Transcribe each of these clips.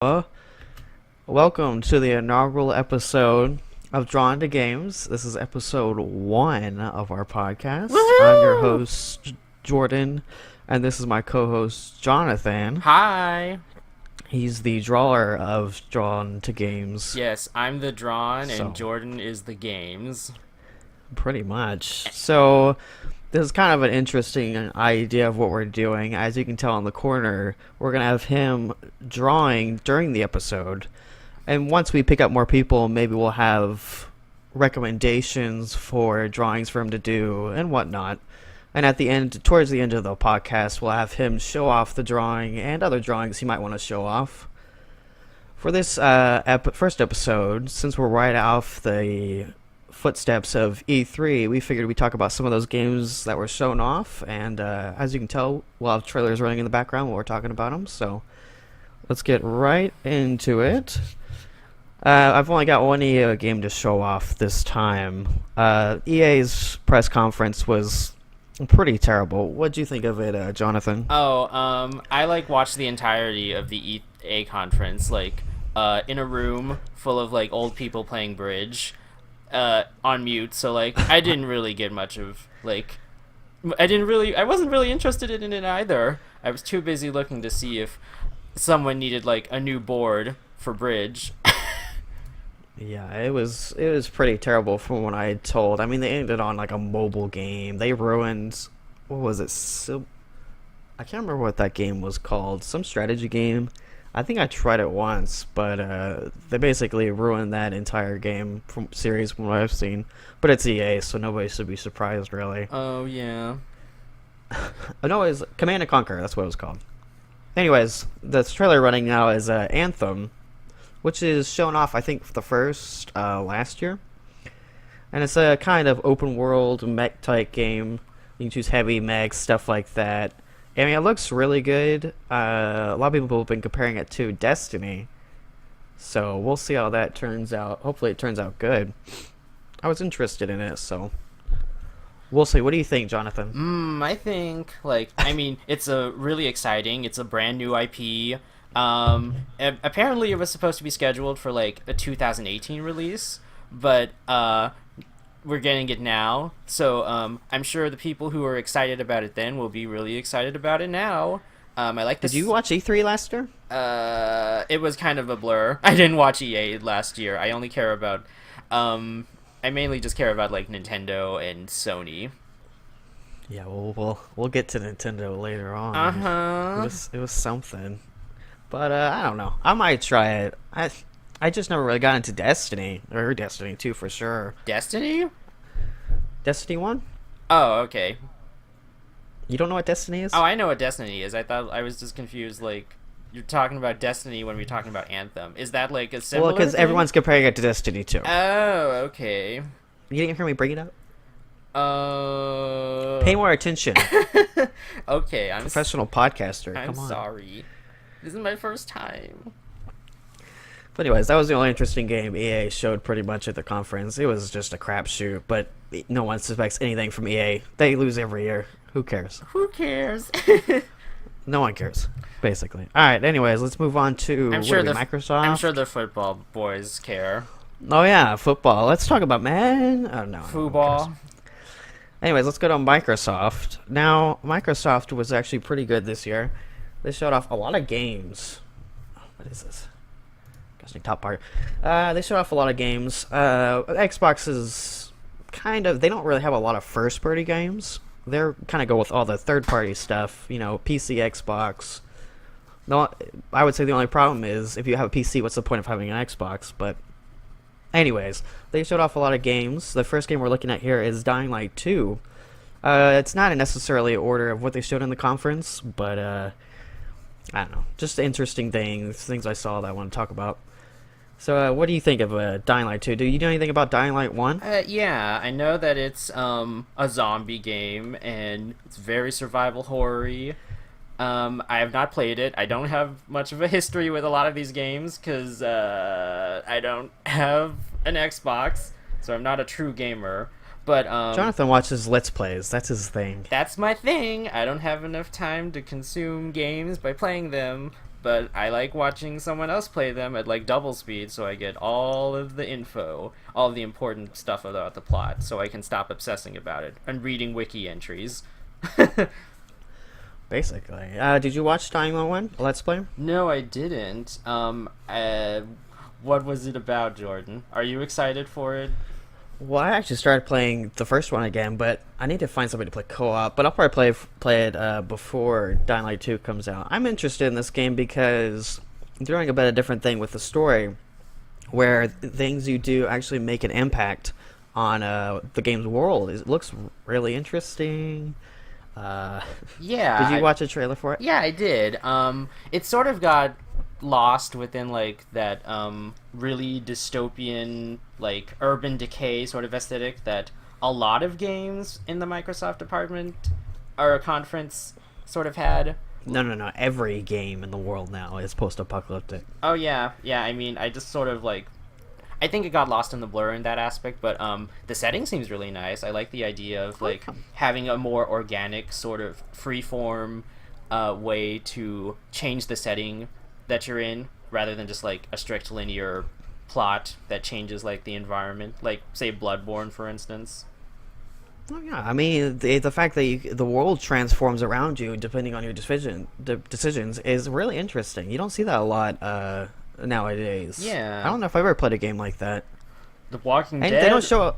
Uh, Welcome to the inaugural episode of Drawn to Games. This is episode 1 of our podcast. I'm your Woohoo! host, Jordan, and this is my co-host, Jonathan. Hi. He's the drawer of Drawn to Games, Yes, I'm the drawn so and Jordan is the games. pretty much. So, this is kind of an interesting idea of what we're doing. As you can tell in the corner, we're going to have him drawing during the episode. And once we pick up more people, maybe we'll have recommendations for drawings for him to do and whatnot. And at the end, towards the end of the podcast, we'll have him show off the drawing and other drawings he might want to show off. For this first episode, since we're right off the footsteps of E3, we figured we'd talk about some of those games that were shown off. And as you can tell, we'll have trailers running in the background while we're talking about them. So let's get right into it. I've only got one EA game to show off this time. EA's press conference was pretty terrible. What'd you think of it, Jonathan? I watched the entirety of the EA conference, in a room full of old people playing bridge, on mute. So I didn't really get much of I wasn't really interested in it either. I was too busy looking to see if someone needed a new board for bridge. Yeah, it was pretty terrible from what I had told. I mean, they ended on a mobile game. They ruined, what was it? I can't remember what that game was called. Some strategy game. I think I tried it once, but they basically ruined that entire game from series from what I've seen. But it's EA, so nobody should be surprised, really. Oh yeah. No, it was Command and Conquer. That's what it was called. Anyways, the trailer running now is Anthem, which is shown off, I think, for the first last year. And it's a kind of open world mech type game. You can choose heavy mechs, stuff like that. I mean, it looks really good. A lot of people have been comparing it to Destiny. So we'll see how that turns out. Hopefully it turns out good. I was interested in it, so we'll see. What do you think, Jonathan? I think it's a really exciting. It's a brand new IP. Apparently it was supposed to be scheduled for a 2018 release, but we're getting it now. So I'm sure the people who were excited about it then will be really excited about it now. I like this. Did you watch E3 last year? It was kind of a blur. I didn't watch EA last year. I only care about I mainly just care about Nintendo and Sony. Yeah, we'll get to Nintendo later on. Uh-huh. It was something. But I don't know. I might try it. I just never really got into Destiny or Destiny 2 for sure. Destiny? Destiny 1? Oh, okay. You don't know what Destiny is? Oh, I know what Destiny is. I thought I was just confused. You're talking about Destiny when we're talking about Anthem. Is that a similar Well, because thing? everyone's comparing it to Destiny 2. Oh, okay. You didn't hear me bring it up? Uh. Pay more attention. Okay, Professional podcaster. I'm Come on. sorry. This is my first time. But anyways, that was the only interesting game EA showed pretty much at the conference. It was just a crapshoot, but no one suspects anything from EA. They lose every year. Who cares? Who cares? No one cares, basically. All right. Anyways, let's move on to Microsoft. I'm sure the football boys care. Oh yeah, football. Let's talk about man. Oh no. Football. Anyways, let's go to Microsoft. Now, Microsoft was actually pretty good this year. They showed off a lot of games. What is this? Top part. They showed off a lot of games. Xbox is they don't really have a lot of first party games. They're kind of go with all the third party stuff. PC, Xbox. No, I would say the only problem is if you have a PC, what's the point of having an Xbox? But anyways, they showed off a lot of games. The first game we're looking at here is Dying Light 2. It's not necessarily an order of what they showed in the conference, but I don't know. Just interesting things I saw that I want to talk about. So, what do you think of Dying Light 2? Do you know anything about Dying Light 1? Yeah, I know that it's a zombie game and it's very survival horror-y. I have not played it. I don't have much of a history with a lot of these games because I don't have an Xbox, so I'm not a true gamer. But Jonathan watches Let's Plays. That's his thing. that's my thing. I don't have enough time to consume games by playing them. but I like watching someone else play them at like double speed, so I get all of the info, all of the important stuff about the plot, so I can stop obsessing about it and reading wiki entries. Basically. Did you watch Dynamo 1? Let's Play? No, I didn't. What was it about, Jordan? Are you excited for it? Well, I actually started playing the first one again, but I need to find somebody to play co-op. But I'll probably play it before Dying Light 2 comes out. I'm interested in this game because they're doing a bit of different thing with the story, where things you do actually make an impact on the game's world. It looks really interesting. Yeah. Did you watch a trailer for it? Yeah, I did. It sort of got lost within like that really dystopian, like urban decay sort of aesthetic that a lot of games in the Microsoft department or conference sort of had. No. Every game in the world now is post-apocalyptic. Oh yeah. I mean, I just sort of like, I think it got lost in the blur in that aspect, but the setting seems really nice. I like the idea of like having a more organic sort of freeform way to change the setting that you're in, rather than just like a strict linear plot that changes like the environment, like say Bloodborne, for instance. Oh yeah, I mean the fact that the world transforms around you depending on your decisions is really interesting. You don't see that a lot nowadays. Yeah. I don't know if I've ever played a game like that. The Walking And Dead. they don't show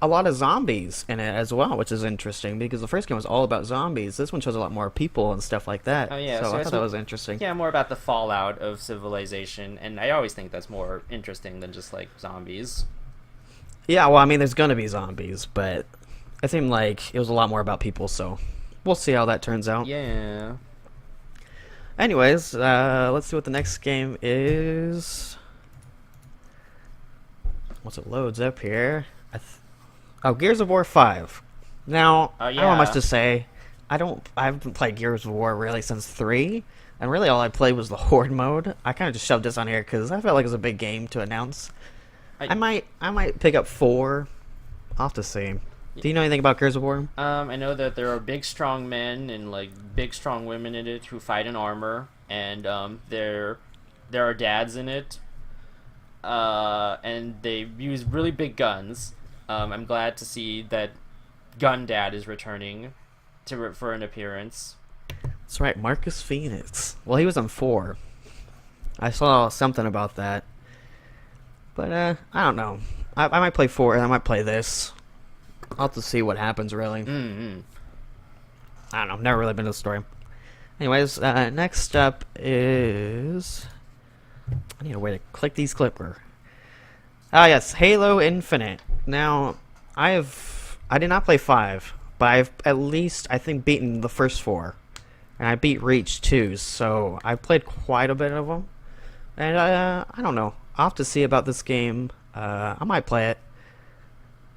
a lot of zombies in it as well, which is interesting because the first game was all about zombies. This one shows a lot more people and stuff like that. Oh yeah, so I it's thought that was interesting. Yeah, more about the fallout of civilization, and I always think that's more interesting than just like zombies. Yeah, well, I mean, there's gonna be zombies, but it seemed like it was a lot more about people, so we'll see how that turns out. Yeah. Anyways, let's see what the next game is. Once it loads up here, oh, Gears of War 5. Now, I don't have much to say. I haven't played Gears of War really since 3, and really all I played was the Horde mode. I kind of just shoved this on here because I felt like it was a big game to announce. I might pick up 4. I'll have to see. Do you know anything about Gears of War? I know that there are big, strong men and like big, strong women in it who fight in armor, and there are dads in it, and they use really big guns. I'm glad to see that Gun Dad is returning for an appearance. That's right, Marcus Phoenix. Well, he was on 4. I saw something about that, but I don't know. I might play 4, and I might play this. I'll have to see what happens, really. Mm-hmm. I don't know. I've never really been to the story. Anyways, next up is... I need a way to click these clipper. Ah, yes, Halo Infinite. Now, I did not play 5, but I've at least, I think, beaten the first 4. And I beat Reach, too, so I played quite a bit of them. And, I don't know. I'll have to see about this game. I might play it.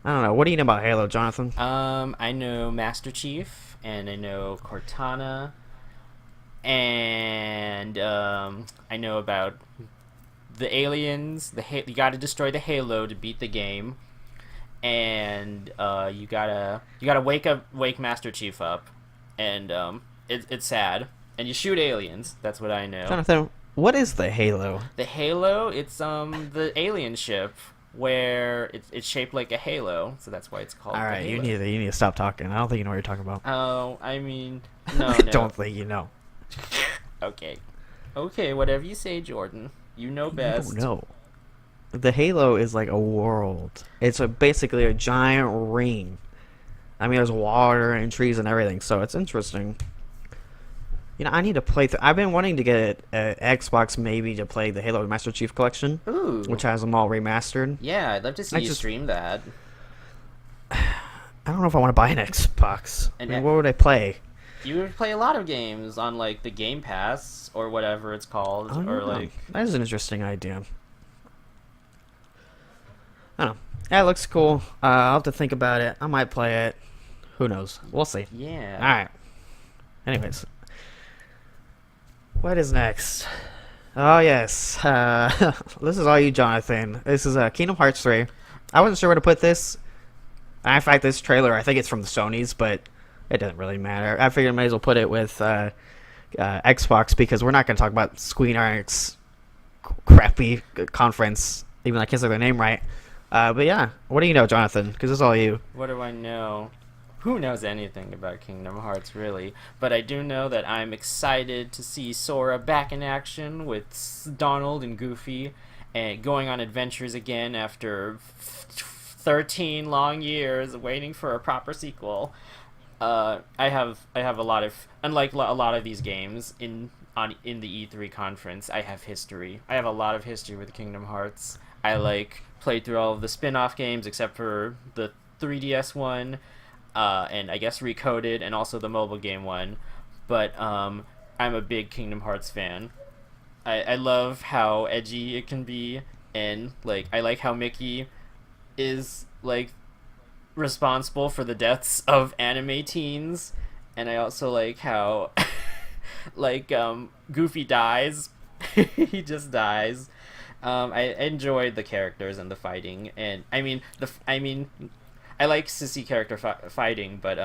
I don't know. What do you know about Halo, Jonathan? I know Master Chief, and I know Cortana, and I know about the aliens. You got to destroy the Halo to beat the game, and you gotta wake Master Chief up, and it's sad, and you shoot aliens. That's what I know. Jonathan, what is the Halo? The Halo, it's the alien ship, where it's shaped like a halo, so that's why it's called. All right, you need to stop talking. I don't think you know what you're talking about. Oh, I mean, no, I don't think you know. Okay, whatever you say, Jordan. You know best. No. The Halo is like a world. It's basically a giant ring. I mean, there's water and trees and everything, so it's interesting. You know, I need to play. I've been wanting to get an Xbox maybe to play the Halo Master Chief Collection, Ooh. which has them all remastered. Yeah, I'd love to see you stream that. I don't know if I want to buy an Xbox. And I mean, what would I play? You would play a lot of games on like the Game Pass or whatever it's called, I don't know. like That is an interesting idea. I don't know. Yeah, it looks cool. I'll have to think about it. I might play it. Who knows? We'll see. yeah. All right. Anyways. What is next? Oh, yes. This is all you, Jonathan. This is Kingdom Hearts 3. I wasn't sure where to put this. In fact, this trailer, I think it's from the Sony's, but it doesn't really matter. I figured I might as well put it with Xbox because we're not going to talk about Square Enix crappy conference, even though I can't say their name right. But yeah, what do you know, Jonathan? Because it's all you. What do I know? Who knows anything about Kingdom Hearts, really? But I do know that I'm excited to see Sora back in action with Donald and Goofy and going on adventures again after 13 long years waiting for a proper sequel. I have a lot of, unlike a lot of these games in the E3 conference, I have history. I have a lot of history with Kingdom Hearts. I played through all of the spin-off games except for the 3DS one, and I guess Recoded, and also the mobile game one. But I'm a big Kingdom Hearts fan. I love how edgy it can be, and I like how Mickey is responsible for the deaths of anime teens, and I also like how Goofy dies. He just dies. I enjoyed the characters and the fighting, and I like sissy character fighting, but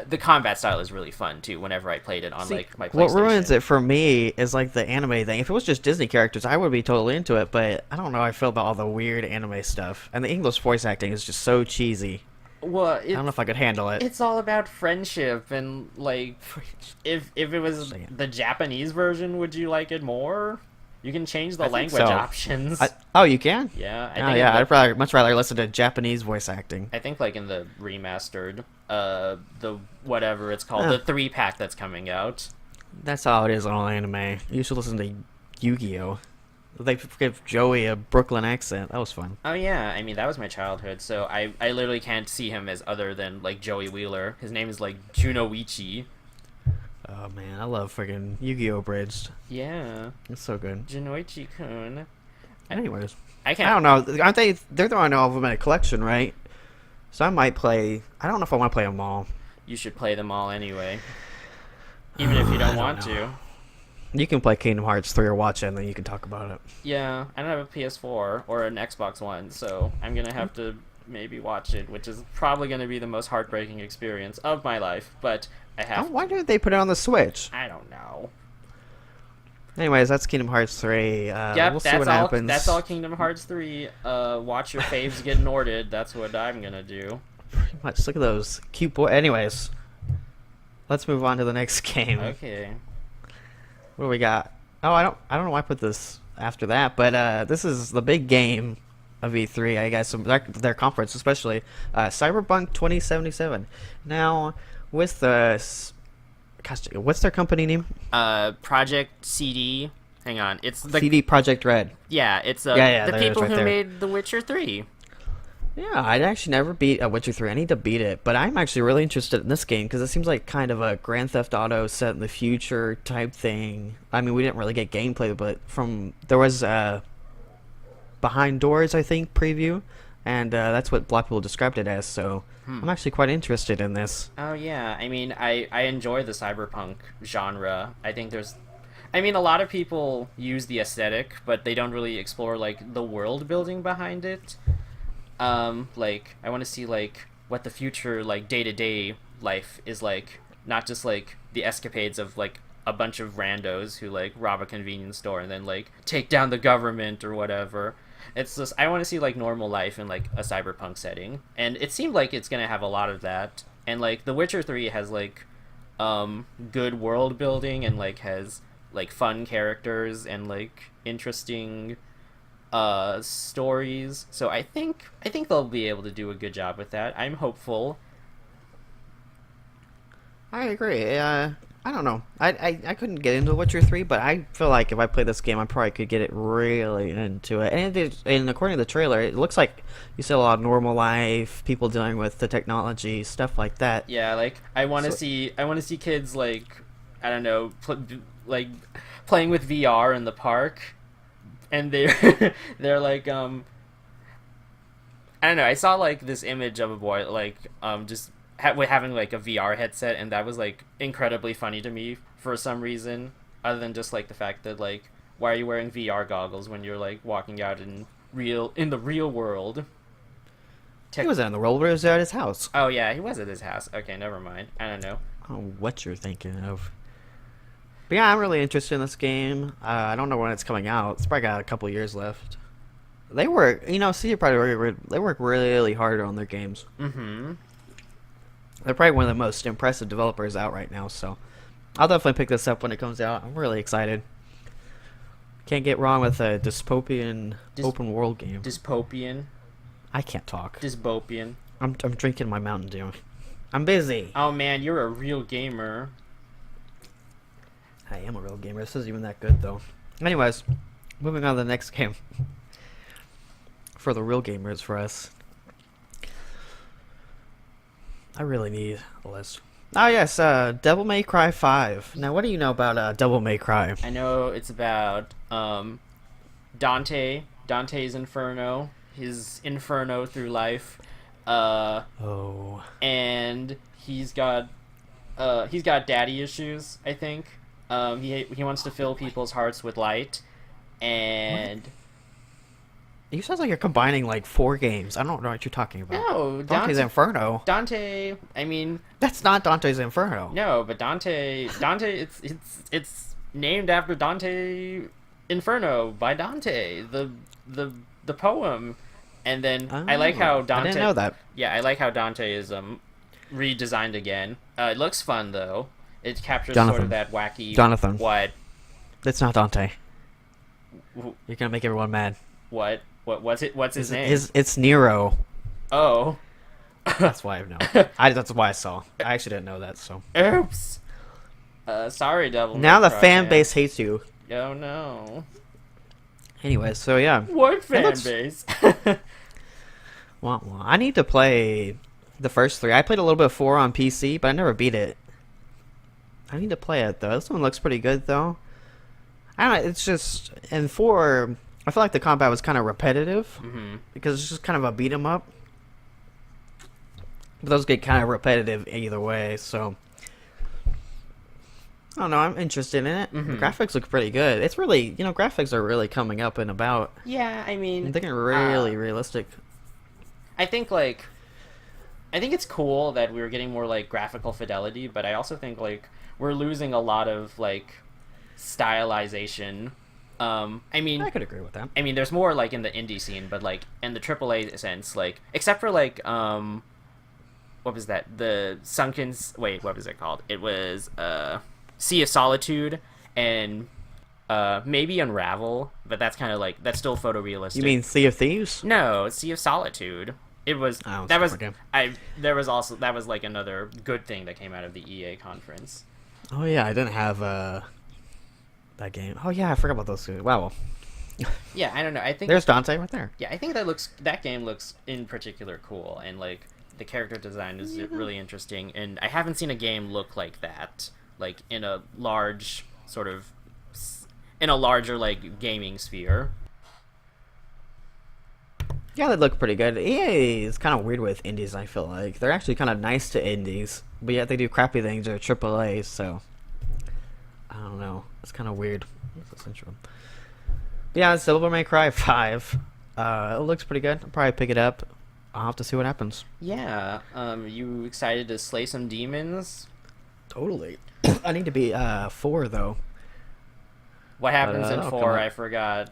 the combat style is really fun too. Whenever I played it on my PlayStation. What ruins it for me is the anime thing. If it was just Disney characters, I would be totally into it. But I don't know how I feel about all the weird anime stuff, and the English voice acting is just so cheesy. Well, I don't know if I could handle it. It's all about friendship, and if it was the Japanese version, would you like it more? You can change the language options. Oh, you can? Yeah. I'd much rather listen to Japanese voice acting. I think in the remastered, the whatever it's called, the 3-pack that's coming out. That's how it is on all anime. You should listen to Yu-Gi-Oh! They give Joey a Brooklyn accent. That was fun. Oh yeah, that was my childhood, so I literally can't see him as other than Joey Wheeler. His name is Junoichi. Oh man, I love freaking Yu-Gi-Oh! Bridged. Yeah. It's so good. Junoichi-kun. Anyways. I don't know. Aren't they? They're throwing all of them in a collection, right? So I might play. I don't know if I want to play them all. You should play them all anyway. Even if you don't want to. You can play Kingdom Hearts 3 or watch it, and then you can talk about it. Yeah, I don't have a PS4 or an Xbox One, so I'm going to have to maybe watch it, which is probably going to be the most heartbreaking experience of my life, but I have Why didn't they put it on the Switch? I don't know. Anyways, that's Kingdom Hearts 3. Yep, we'll see what happens. That's all Kingdom Hearts 3. Watch your faves get Norded. That's what I'm going to do. Pretty much. Look at those cute boys. Anyways, let's move on to the next game. Okay. What do we got? Oh, I don't know why I put this after that, but this is the big game of E3, I guess, their conference, especially Cyberpunk 2077. Now, with what's their company name? Project CD. Hang on, it's the CD Projekt Red. Yeah, it's the people who made The Witcher 3. Yeah, I'd actually never beat Witcher 3. I need to beat it, but I'm actually really interested in this game because it seems like kind of a Grand Theft Auto set in the future type thing. I mean, we didn't really get gameplay, but there was Behind Doors, I think, preview, and that's what a lot of people described it as, so I'm actually quite interested in this. Oh, yeah. I enjoy the cyberpunk genre. I think a lot of people use the aesthetic, but they don't really explore, the world building behind it. I want to see, what the future, day-to-day life is like. Not just, the escapades of, a bunch of randos who, rob a convenience store and then, take down the government or whatever. It's just, I want to see, normal life in, a cyberpunk setting. And it seemed like it's going to have a lot of that. And, The Witcher 3 has, good world building and, has, fun characters and, interesting stories. So I think they'll be able to do a good job with that. I'm hopeful. I agree. I don't know. I couldn't get into Witcher 3, but I feel like if I play this game, I probably could get it really into it. And according to the trailer, it looks like you see a lot of normal life, people dealing with the technology, stuff like that. Yeah, I want to see kids I don't know, playing with VR in the park, and they're I don't know. I saw this image of a boy just having a VR headset, and that was incredibly funny to me for some reason, other than just the fact that why are you wearing VR goggles when you're walking out in the real world? He wasn't in the world, but he was at his house. Oh yeah, he was at his house. Okay, never mind. I don't know. I don't know what you're thinking of. But yeah, I'm really interested in this game. I don't know when it's coming out. It's probably got a couple years left. They work, CD Projekt, they work really hard on their games. Mm-hmm. They're probably one of the most impressive developers out right now, so I'll definitely pick this up when it comes out. I'm really excited. Can't get wrong with a dystopian open world game. Dystopian. I can't talk. Dystopian. I'm drinking my Mountain Dew. I'm busy. Oh man, you're a real gamer. I am a real gamer. This isn't even that good though. Anyways, moving on to the next game. For the real gamers, for us. I really need a list. Oh yes, Devil May Cry 5. Now, what do you know about Devil May Cry? I know it's about Dante's Inferno, his inferno through life. Oh. And he's got daddy issues, I think. He wants to fill people's hearts with light, and You sound like you're combining like 4 games. I don't know what you're talking about. no, Dante's Inferno. Dante. I mean, That's not Dante's Inferno. no, but Dante. It's named after Dante Inferno by Dante, the poem. And then I like how Dante. I didn't know that. Yeah, I like how Dante is redesigned again. It looks fun though. It captures sort Jonathan. of that wacky. Jonathan. What? That's not Dante. You're gonna make everyone mad. What? What's it? What's his name? It's Nero. Oh. That's why I know. That's why I saw. I actually didn't know that. So. Oops. Sorry, Devil. Now May the Cry, fan man. base hates you. Oh no. Anyways, so yeah. What fan looks- base? Well, I need to play the first 3. I played a little bit of 4 on PC, but I never beat it. I need to play it though. This one looks pretty good though. I don't know. It's just in 4. I feel like the combat was kind of repetitive because it's just kind of a beat 'em up. But those get kind of repetitive either way, so I don't know. I'm interested in it. The graphics look pretty good. It's really, graphics are really coming up and about. Yeah, I mean, I'm thinking really realistic. I think it's cool that we're getting more like graphical fidelity, but I also think like we're losing a lot of like stylization. I mean, I could agree with that. I mean, there's more like in the indie scene, but like in the AAA sense, like except for like what was that? The Sunken. Wait, what was it called? It was Sea of Solitude and maybe Unravel, but that's kind of like that's still photorealistic. You mean Sea of Thieves? No, Sea of Solitude. It was Oh, that was okay. there was also that was like another good thing that came out of the EA conference. Oh yeah, I didn't have that game. Oh yeah, I forgot about those two. Wow. Yeah, I don't know. I think There's Dante right there. yeah, I think that game looks in particular cool, and like the character design is really interesting, and I haven't seen a game look like that, like in a large sort of in a larger like gaming sphere. Yeah, they look pretty good. EA is kind of weird with indies, I feel like. They're actually kind of nice to indies, but yet they do crappy things or AAA, so I don't know. It's kind of weird. What's this intro? But yeah, it's Devil May Cry 5. It looks pretty good. I'll probably pick it up. I'll have to see what happens. Yeah, you excited to slay some demons? Totally. I need to be 4 though. What happens in that'll 4? come up. I forgot.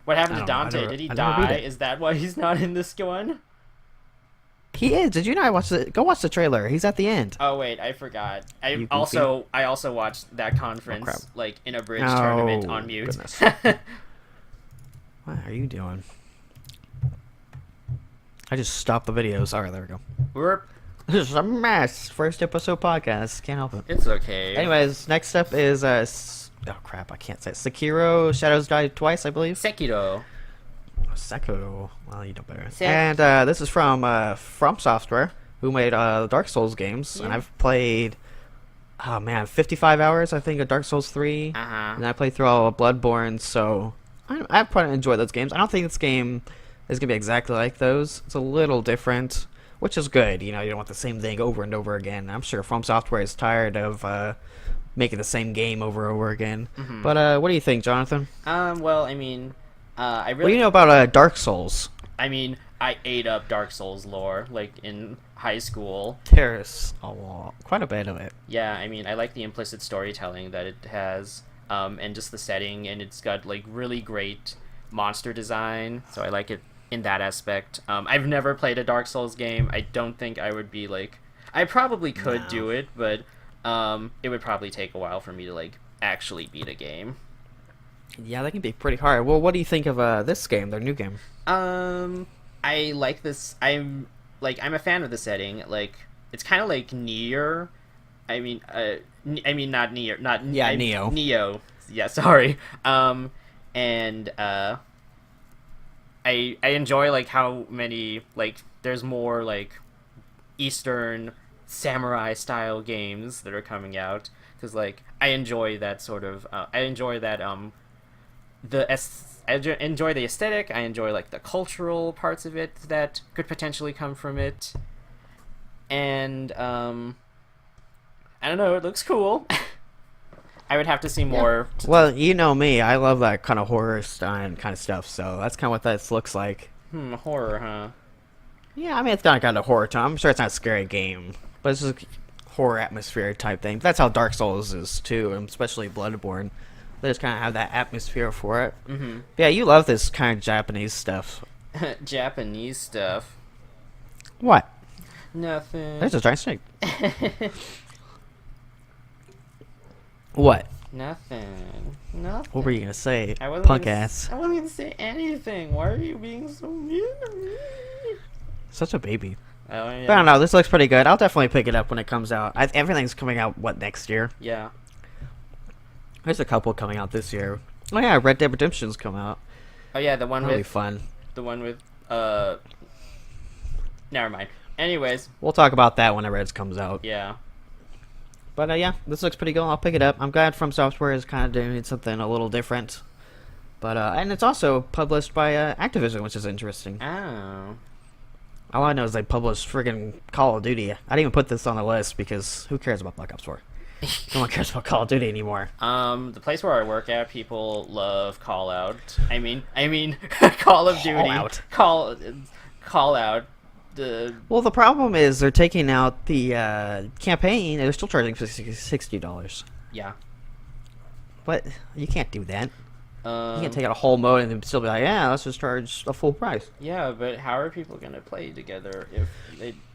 What happened to I don't know. Dante? Did he I never beat die? it. Is that why he's not in this one? He is. Did you not watch the? Go watch the trailer. He's at the end. Oh wait, I forgot. I You also watched that conference crap. like in a bridge tournament Oh, on mute. goodness. What are you doing? I just stopped the video. Sorry, there we go. This is a mess. First episode podcast. Can't help it. It's okay. Anyways, next up is oh crap, I can't say it. Sekiro Shadows Die Twice, I believe. Sekiro. Sekiro. Well, you know better. Sek- And this is from Software, who made Dark Souls games, and Yeah. I've played 55 hours I think of Dark Souls 3, Uh-huh. and I played through all of Bloodborne, so I probably enjoy those games. I don't think this game is gonna be exactly like those. It's a little different, which is good. You don't want the same thing over and over again. I'm sure From Software is tired of making the same game over and over again. Mm-hmm. But what do you think, Jonathan? Well, I mean, I What do really you know about Dark Souls? I mean, I ate up Dark Souls lore like in high school. There's quite a bit of it. Yeah, I mean, I like the implicit storytelling that it has, and just the setting, and it's got like really great monster design, so I like it in that aspect. I've never played a Dark Souls game. I don't think I would be like, I probably could do it, but it would probably take a while for me to like actually beat a game. Yeah, that can be pretty hard. Well, what do you think of this game, their new game? I like this. I'm a fan of the setting. Like, it's kind of like Nier. I mean, not Nier, not Neo. Neo. Yeah, sorry. And I enjoy like how many like there's more like Eastern samurai style games that are coming out, because like I enjoy that sort of I enjoy that I enjoy the aesthetic. I enjoy like the cultural parts of it that could potentially come from it, and I don't know, it looks cool. I would have to see more. Well, you know me, I love that kind of horror style kind of stuff, so that's kind of what this looks like. Horror, huh? Yeah, I mean, it's not kind of horror time. I'm sure it's not a scary game, but it's just a horror atmosphere type thing. That's how Dark Souls is too, and especially Bloodborne. They just kind of have that atmosphere for it. Mm-hmm. Yeah, you love this kind of Japanese stuff. Japanese stuff? What? Nothing. There's a giant snake. What? Nothing. What were you gonna say, I punk ass? I wasn't gonna say anything. Why are you being so mean to me? Such a baby. Oh, yeah. But I don't know. This looks pretty good. I'll definitely pick it up when it comes out. Everything's coming out next year? Yeah. There's a couple coming out this year. Oh yeah, Red Dead Redemption's come out. Oh yeah, the one That'll with be fun. The one with never mind. Anyways, we'll talk about that when it comes out. Yeah. But yeah, this looks pretty good. I'll pick it up. I'm glad From Software is kind of doing something a little different. But and it's also published by Activision, which is interesting. Oh. All I know is they published friggin' Call of Duty. I didn't even put this on the list because who cares about Black Ops 4? No one cares about Call of Duty anymore. The place where I work at, people love Call Out. I mean, Call of Duty. Call Out. Well, the problem is they're taking out the campaign, and they're still charging $60. Yeah. But you can't do that. You Um, can't take out a whole mode and then still be like, yeah, let's just charge a full price. Yeah, but how are people gonna play together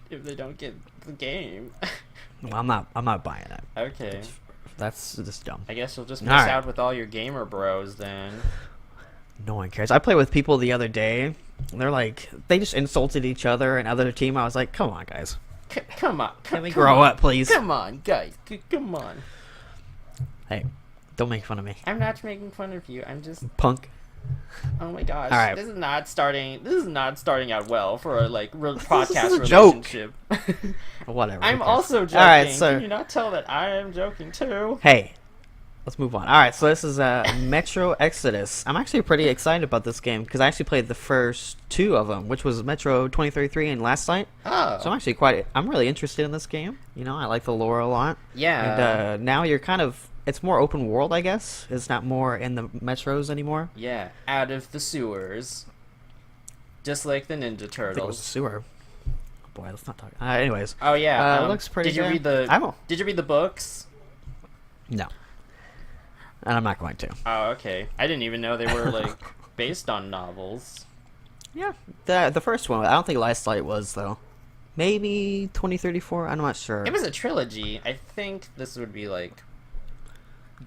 if they don't get the game? Well, I'm not buying that. Okay. That's just dumb. I guess you'll just miss Alright. out with all your gamer bros then. No one cares. I played with people the other day. And they're like, they just insulted each other and other team. I was like, come on, guys. Come on. Can we grow up, please? Come on, guys. Come on. Hey, don't make fun of me. I'm not making fun of you. I'm just. Punk. Oh my gosh. All right. This is not starting out well for a real podcast a joke. relationship. Whatever. I'm who cares? also joking. All right, so Can you not tell that I am joking too? hey, let's move on. All right, so this is Metro Exodus. I'm actually pretty excited about this game because I actually played the first two of them, which was Metro 2033 and Last Light. Oh. So I'm really interested in this game. You know, I like the lore a lot. Yeah. And now you're it's more open world, I guess. It's not more in the metros anymore. Yeah, out of the sewers. Just like the Ninja I think it was a Turtles. sewer. Boy, let's not talk. Anyways. Oh yeah. It looks pretty Did you good. Did you read the books? No. And I'm not going to. Oh, okay. I didn't even know they were based on novels. Yeah. The first one, I don't think Last Light was though. Maybe 2034. I'm not sure. It was a trilogy. I think this would be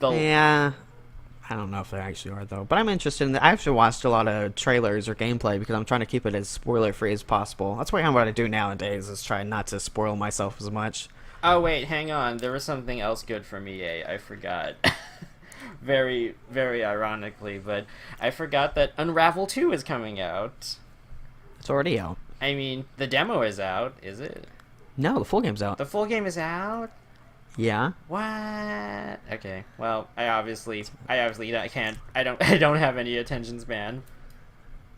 Yeah. I don't know if they actually are though, but I'm interested in I actually watched a lot of trailers or gameplay because I'm trying to keep it as spoiler free as possible. That's what I do nowadays is try not to spoil myself as much. Oh wait, hang on. There was something else good from EA. I forgot. Very, very ironically, but I forgot that Unravel 2 is coming out. It's already out. I mean, the demo is out, is it? No, the full game's out. The full game is out? Yeah. What? Okay. Well, I obviously I don't have any attention span.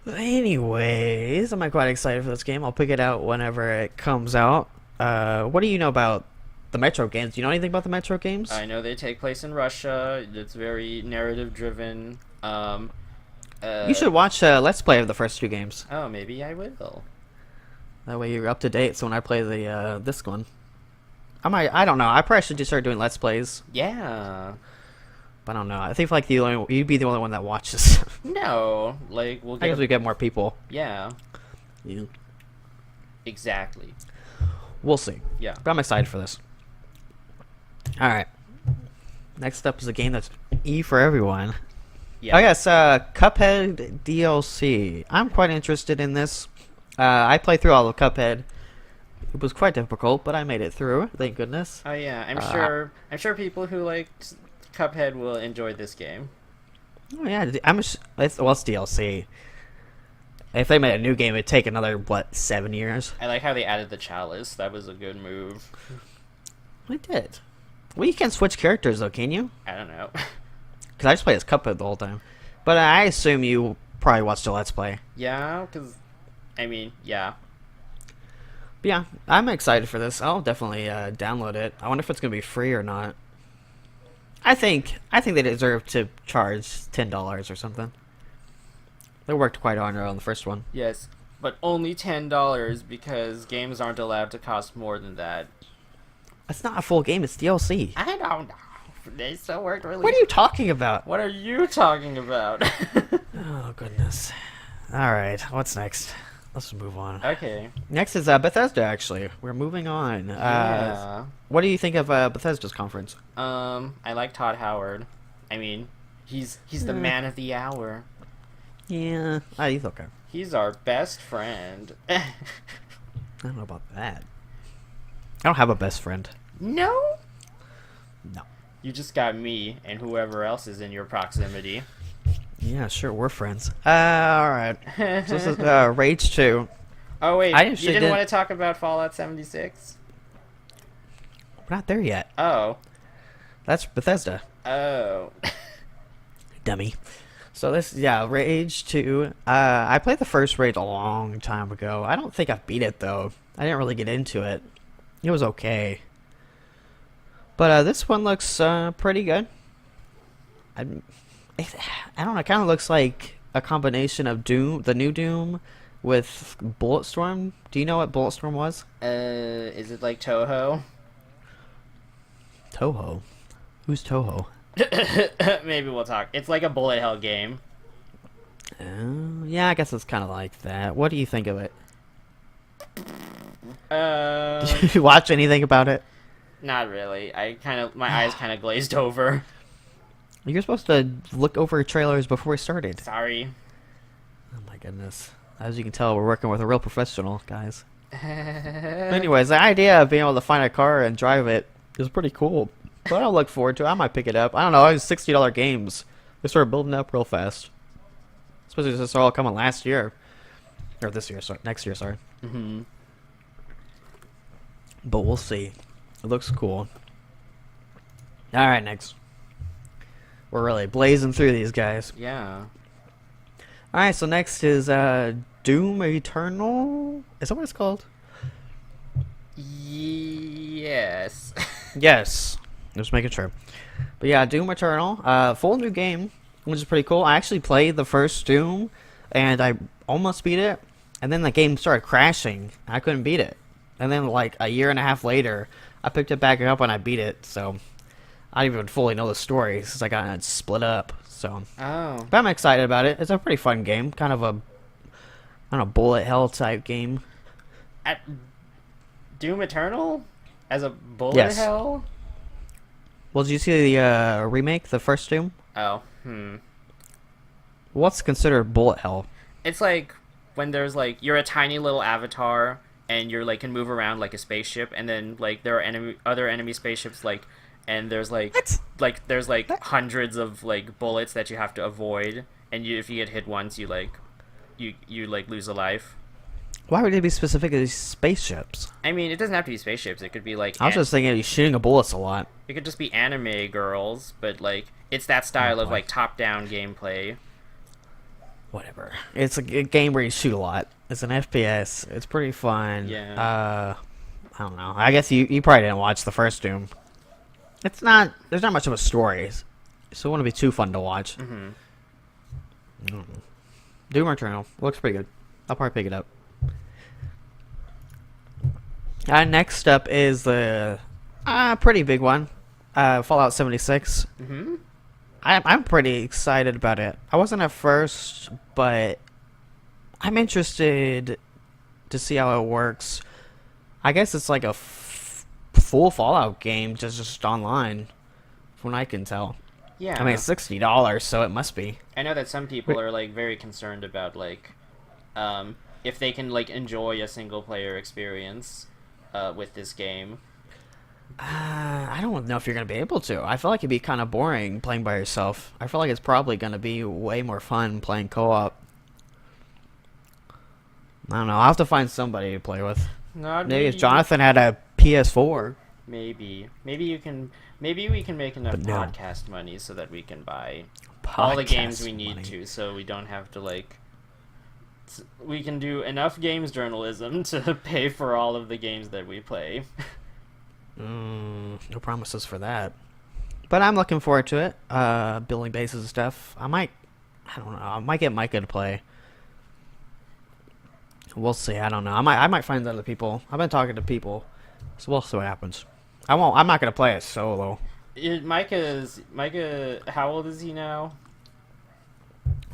Anyways, I'm quite excited for this game. I'll pick it out whenever it comes out. What do you know about the Metro games? Do you know anything about the Metro games? I know they take place in Russia. It's very narrative driven. You should watch Let's Play of the first two games. Oh, maybe I will. That way you're up to date. So when I play the this one, I don't know. I probably should just start doing Let's Plays. Yeah. But I don't know. I think like you'd be the only one that watches. No, like we'll I guess get. we get more people. Yeah. Yeah. Exactly. We'll see. Yeah. But I'm excited for this. All right. Next up is a game that's E for everyone. Yeah. I guess Cuphead DLC. I'm quite interested in this. I played through all of Cuphead. It was quite difficult, but I made it through. Thank goodness. Oh yeah, I'm sure people who like Cuphead will enjoy this game. Oh yeah, it's DLC. If they made a new game, it'd take another 7 years? I like how they added the chalice. That was a good move. We did. Well, you can switch characters though, can you? I don't know. Because I just play as Cuphead the whole time. But I assume you probably watched the Let's Play. Yeah, because I mean, yeah. But yeah, I'm excited for this. I'll definitely download it. I wonder if it's gonna be free or not. I think they deserve to charge $10 or something. They worked quite hard on the first one. Yes, but only $10 because games aren't allowed to cost more than that. It's not a full game. It's DLC. I don't know. They still worked really. What are you talking about? What are you talking about? Oh goodness. All right, what's next? Let's move on. Okay. Next is Bethesda. Actually, we're moving on. Yeah. What do you think of Bethesda's conference? I like Todd Howard. I mean, he's the man of the hour. Yeah, he's okay. He's our best friend. I don't know about that. I don't have a best friend. No? No. You just got me and whoever else is in your proximity. Yeah, sure, we're friends. Alright. So this is Rage 2. Oh, wait. I You actually didn't want to talk about Fallout 76? We're not there yet. Oh. That's Bethesda. Oh. Dummy. So this, yeah, Rage 2. I played the first Rage a long time ago. I don't think I beat it, though. I didn't really get into it. It was okay. But this one looks pretty good. I don't know, it kind of looks like a combination of Doom, the new Doom, with Bulletstorm. Do you know what Bulletstorm was? Is it like Toho? Toho? Who's Toho? Maybe we'll talk. It's like a bullet hell game. Yeah, I guess it's kind of like that. What do you think of it? Did you watch anything about it? Not really. My eyes kind of glazed over. You're supposed to look over trailers before we started. Sorry. Oh my goodness. As you can tell, we're working with a real professional, guys. Anyways, the idea of being able to find a car and drive it is pretty cool. But I'll look forward to it. I might pick it up. I don't know. It was $60 games. They started building up real fast. Especially since they're all coming last year. Or this year, sorry. Next year, sorry. Mm-hmm. But we'll see. It looks cool. Alright, next. We're really blazing through these guys. Yeah. Alright, so next is Doom Eternal? Is that what it's called? Yes. Yes. Just making sure. But yeah, Doom Eternal. Full new game, which is pretty cool. I actually played the first Doom, and I almost beat it. And then the game started crashing. I couldn't beat it. And then like a year and a half later, I picked it back up and I beat it. So I don't even fully know the story since I got it split up. So, Oh. but I'm excited about it. It's a pretty fun game. Kind of a, I don't know, bullet hell type game. At Doom Eternal? As a bullet Yes. hell? Well, did you see the remake, the first Doom? Oh. What's considered bullet hell? It's like when there's like you're a tiny little avatar and you're like can move around like a spaceship, and then like there are other enemy spaceships like, and there's like hundreds of like bullets that you have to avoid, and if you get hit once, you lose a life. Why would it be specifically spaceships? I mean, it doesn't have to be spaceships. It could be like I was just thinking he's shooting bullets a lot. it could just be anime girls, but like it's that style of boy. like top-down gameplay. Whatever. It's a game where you shoot a lot. It's an FPS. It's pretty fun. Yeah. I don't know. I guess you probably didn't watch the first Doom. It's not. There's not much of a story, so it wouldn't be too fun to watch. Mm-hmm. Doom Eternal looks pretty good. I'll probably pick it up. Next up is the pretty big one, Fallout 76. Mm-hmm. I'm pretty excited about it. I wasn't at first, but I'm interested to see how it works. I guess it's like a full Fallout game, just online, from what I can tell. Yeah. I mean, it's $60, so it must be. I know that some people are like very concerned about like, if they can like enjoy a single player experience, with this game. I don't know if you're gonna be able to. I feel like it'd be kind of boring playing by yourself. I feel like it's probably gonna be way more fun playing co-op. I don't know. I'll have to find somebody to play with. Not Maybe if me. Jonathan had a PS4. Maybe you can. Maybe we can make enough But no. podcast money so that we can buy all the games we need money. to, so we don't have to like. We can do enough games journalism to pay for all of the games that we play. No promises for that. But I'm looking forward to it. Building bases and stuff. I don't know. I might get Micah to play. We'll see. I don't know. I might find other people. I've been talking to people, so we'll see what happens. I'm not gonna play it solo. Micah. How old is he now?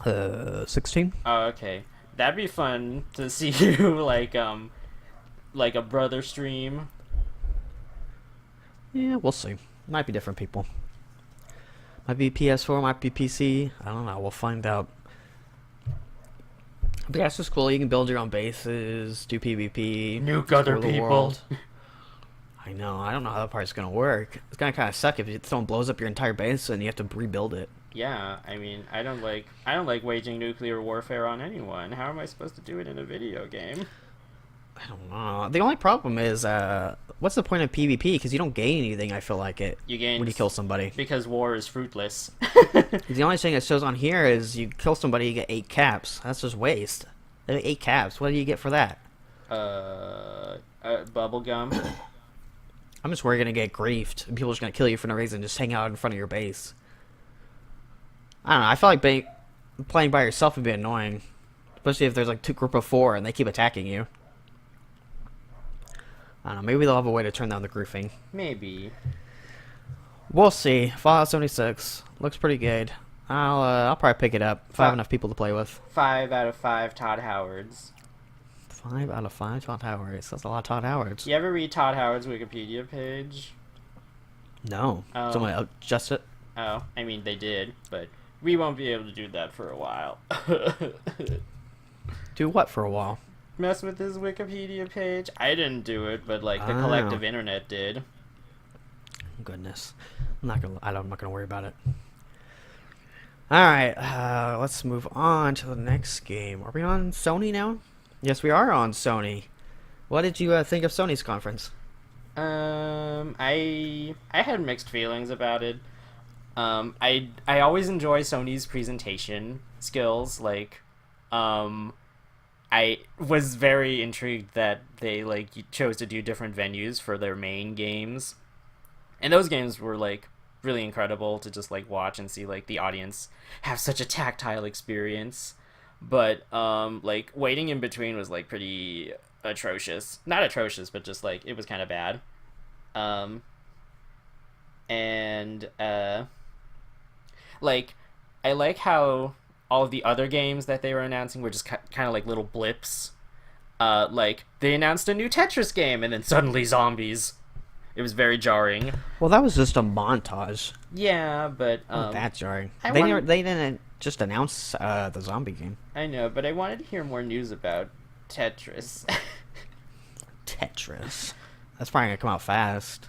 16. Oh, okay. That'd be fun to see you like a brother stream. Yeah, we'll see. Might be different people. Might be PS4, might be PC. I don't know. We'll find out. But yeah, it's just cool. You can build your own bases, do PvP, Nuke other explore the people. world. I know. I don't know how that part's gonna work. It's gonna kind of suck if someone blows up your entire base and you have to rebuild it. Yeah, I mean, I don't like waging nuclear warfare on anyone. How am I supposed to do it in a video game? I don't know. The only problem is, what's the point of PvP? Because you don't gain anything. I feel like it. You gain when you kill somebody. because war is fruitless. The only thing it shows on here is you kill somebody, you get 8 caps. That's just waste. 8 caps. What do you get for that? Bubble gum. I'm just worried you're gonna get griefed. And people are just gonna kill you for no reason. Just hang out in front of your base. I don't know. I feel like playing by yourself would be annoying, especially if there's like two group of 4 and they keep attacking you. I don't know. Maybe they'll have a way to turn down the griefing. Maybe. We'll see. Fallout 76 looks pretty good. I'll probably pick it up if I have enough people to play with. 5 out of 5 Todd Howards. 5 out of 5 Todd Howards. That's a lot of Todd Howards. You ever read Todd Howard's Wikipedia page? No. Oh. Someone adjust it. Oh, I mean they did, but we won't be able to do that for a while. Do what for a while? Mess with his Wikipedia page. I didn't do it, but like the collective internet did. Goodness. I'm not gonna worry about it. Alright, let's move on to the next game. Are we on Sony now? Yes, we are on Sony. What did you think of Sony's conference? I had mixed feelings about it. I always enjoy Sony's presentation skills. Like, I was very intrigued that they like chose to do different venues for their main games, and those games were like really incredible to just like watch and see like the audience have such a tactile experience. But like waiting in between was like pretty atrocious. Not atrocious, but just like it was kind of bad. Like I like how all of the other games that they were announcing were just kind of like little blips. Like they announced a new Tetris game and then suddenly zombies. It was very jarring. Well, that was just a montage. Yeah, but Not that jarring. I They didn't just announce the zombie game. I know, but I wanted to hear more news about Tetris. Tetris. That's probably gonna come out fast.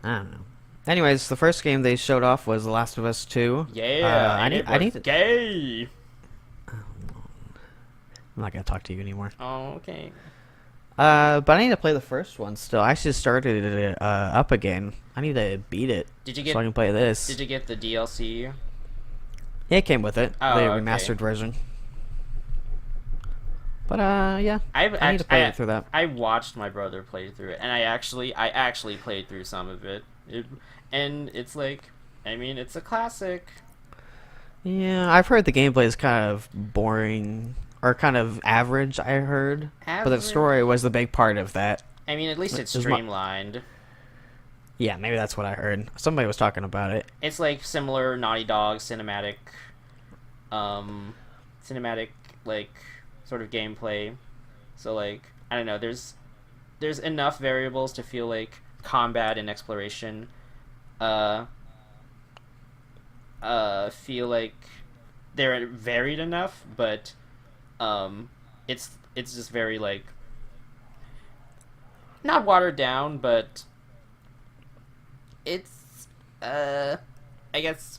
I don't know. Anyways, the first game they showed off was The Last of Us 2. Yeah, I need to. gay. I'm not gonna talk to you anymore. Oh, okay. But I need to play the first one still. I actually started it up again. I need to beat it. Did you get? So I can play this. Did you get the DLC? Yeah, it came with it. Oh, the okay. remastered version. But yeah, I need to play it through that. I watched my brother play through it, and I actually played through some of it. And it's like, I mean, it's a classic. Yeah, I've heard the gameplay is kind of boring or kind of average. I heard, but the story was the big part of that. I mean, at least it's Is my- streamlined. yeah, maybe that's what I heard. Somebody was talking about it. It's like similar Naughty Dog um, cinematic like sort of gameplay. So like I don't know, there's enough variables to feel like combat and exploration uh feel like they're varied enough, but it's just very like not watered down, but it's I guess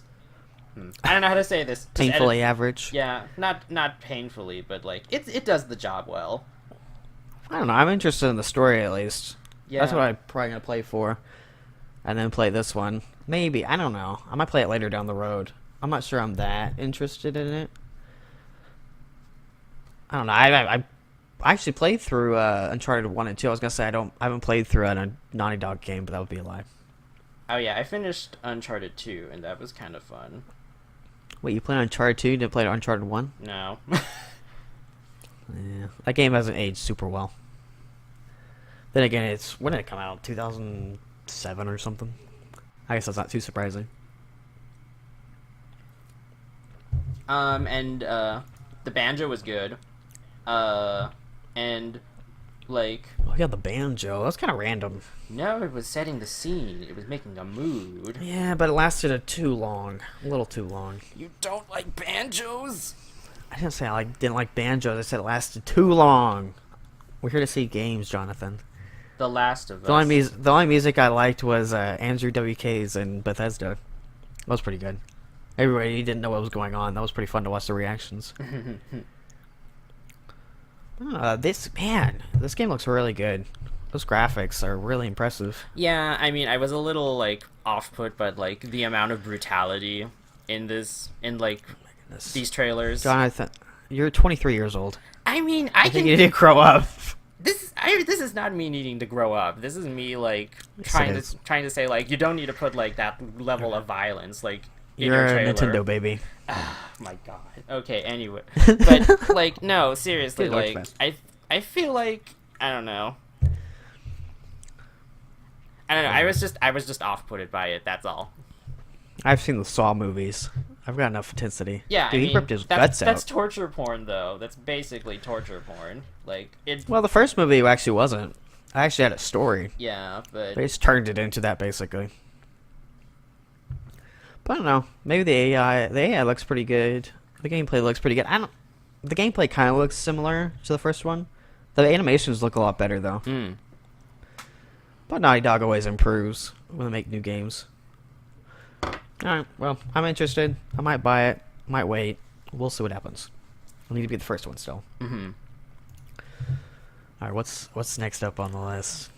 I don't know how to say this. Just Painfully average. yeah, not painfully, but like it does the job well. I don't know. I'm interested in the story at least. Yeah, That's what I'm probably gonna play for, and then play this one. Maybe I don't know. I might play it later down the road. I'm not sure I'm that interested in it. I don't know. I actually played through Uncharted 1 and 2. I was gonna say I haven't played through a Naughty Dog game, but that would be a lie. Oh yeah, I finished Uncharted 2, and that was kind of fun. Wait, you played Uncharted 2? You didn't play Uncharted 1? No. Yeah, that game hasn't aged super well. Then again, when did it come out? 2007 or something? I guess that's not too surprising. And the banjo was good. And like Oh yeah, the banjo. That's kind of random. no, it was setting the scene. It was making a mood. Yeah, but it lasted too long. A little too long. You don't like banjos? I didn't say I didn't like banjos. I said it lasted too long. We're here to see games, Jonathan. The Last of Us. The only music I liked was Andrew WK's and Bethesda. That was pretty good. Everybody didn't know what was going on. That was pretty fun to watch the reactions. This game looks really good. Those graphics are really impressive. Yeah, I mean, I was a little like off-put, but like the amount of brutality in these trailers. Jonathan, you're 23 years old. I mean, I think you need to grow up. This is not me needing to grow up. This is me like Yes, trying it is. to say like you don't need to put like that level of violence like in You're your a trailer. Nintendo baby. Oh my god. Okay, anyway. But like no, seriously, Good Lord, like Fest. I feel like I don't know. I was just off-putted by it, that's all. I've seen the Saw movies. I've got enough intensity. Yeah, Dude, I he mean, ripped his that's guts out. torture porn though. That's basically torture porn. Like it Well, the first movie actually wasn't. I actually had a story. yeah, but They just turned it into that, basically. But I don't know. Maybe the AI looks pretty good. The gameplay looks pretty good. The gameplay kind of looks similar to the first one. The animations look a lot better, though. But Naughty Dog always improves when they make new games. Alright, well, I'm interested. I might buy it. Might wait. We'll see what happens. I need to be the first one still. Alright, what's next up on the list?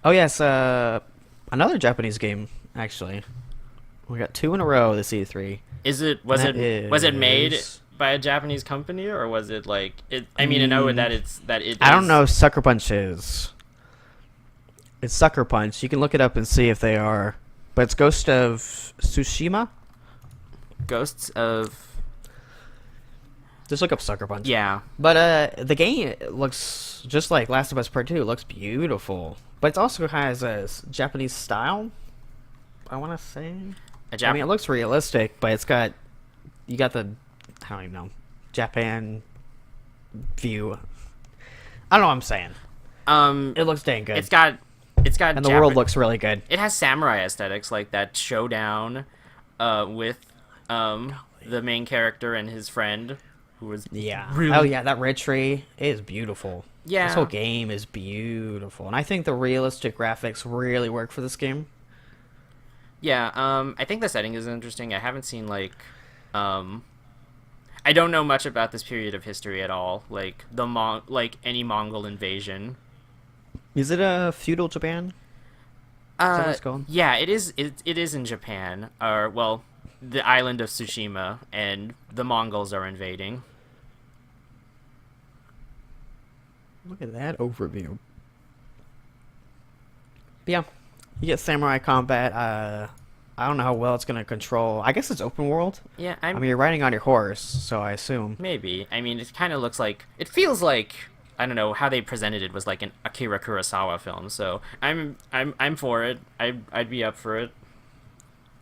Oh yes, another Japanese game, actually. We got 2 in a row this E3. was That it made is- by a Japanese company, or was it like it? I mean, I know that it. I don't is- know if Sucker Punch is. It's Sucker Punch. You can look it up and see if they are. But it's Ghost of Tsushima. Ghosts of Just look up Sucker Punch. yeah. But the game looks just like Last of Us Part 2. It looks beautiful. But it also has a Japanese style, I want to say. I mean, it looks realistic, but you got the, I don't even know, Japan view. I don't know what I'm saying. It looks dang good. It's got and the world looks really good. It has samurai aesthetics, like that showdown with the main character and his friend, who was Yeah. really Oh yeah, that red tree is beautiful. Yeah. This whole game is beautiful, and I think the realistic graphics really work for this game. Yeah, I think the setting is interesting. I haven't seen like I don't know much about this period of history at all, like like any Mongol invasion. Is it a feudal Japan? Is that what it's called? Yeah, it is. It is in Japan, or well, the island of Tsushima, and the Mongols are invading. Look at that overview. But yeah, you get samurai combat. I don't know how well it's gonna control. I guess it's open world. Yeah, I mean, you're riding on your horse, so I assume. maybe. I mean, it kind of looks like it feels like I don't know how they presented it was like an Akira Kurosawa film. So I'm for it. I'd be up for it.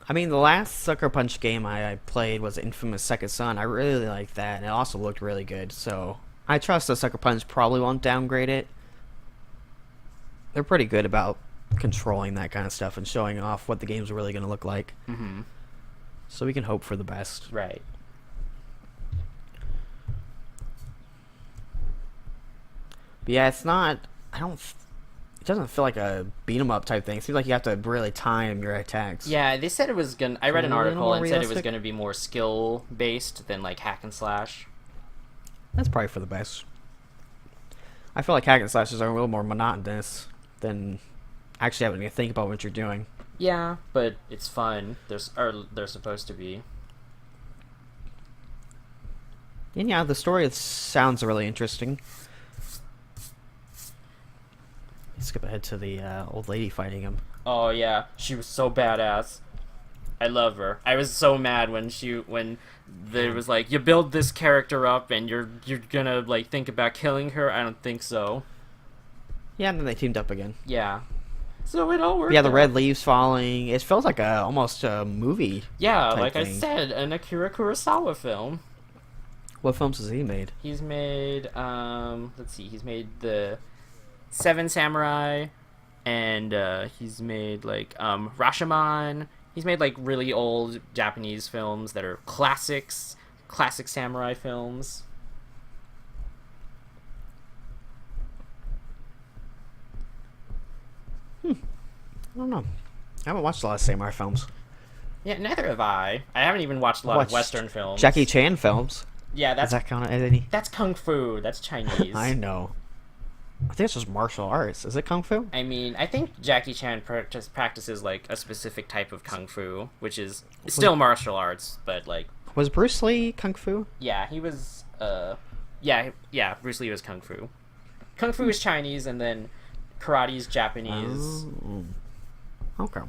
I mean, the last Sucker Punch game I played was Infamous Second Son. I really liked that, and it also looked really good. So I trust that Sucker Punch probably won't downgrade it. They're pretty good about controlling that kind of stuff and showing off what the game's really going to look like. Mm-hmm. So we can hope for the best. Right. But yeah, it's not. It doesn't feel like a beat 'em up type thing. It seems like you have to really time your attacks. Yeah, they said it was gonna. I read an A little article more and said it was realistic? gonna be more skill based than like hack and slash. That's probably for the best. I feel like hack and slashes are a little more monotonous than actually having to think about what you're doing. Yeah, but it's fun. They're supposed to be. And yeah, the story sounds really interesting. Skip ahead to the old lady fighting him. Oh yeah, she was so badass. I love her. I was so mad when there was like, you build this character up and you're gonna like think about killing her. I don't think so. Yeah, and then they teamed up again. Yeah. So it all worked. Yeah, the out. red leaves falling. It feels like almost a movie. Yeah, type like I thing. said, an Akira Kurosawa film. What films has he made? He's made let's see, he's made the Seven Samurai, and he's made like Rashomon. He's made like really old Japanese films that are classic samurai films. I don't know. I haven't watched a lot of samurai films. Yeah, neither have I. I haven't even watched a lot Watched of Western films. Jackie Chan films. Yeah, Does that's that count as any? that's kung fu. That's Chinese. I know. I think it's just martial arts. Is it kung fu? I mean, I think Jackie Chan practices like a specific type of kung fu, which is still martial arts, but like, Was Bruce Lee kung fu? yeah, he was. Yeah, Bruce Lee was kung fu. Kung fu is Chinese, and then karate is Japanese. Oh. Okay.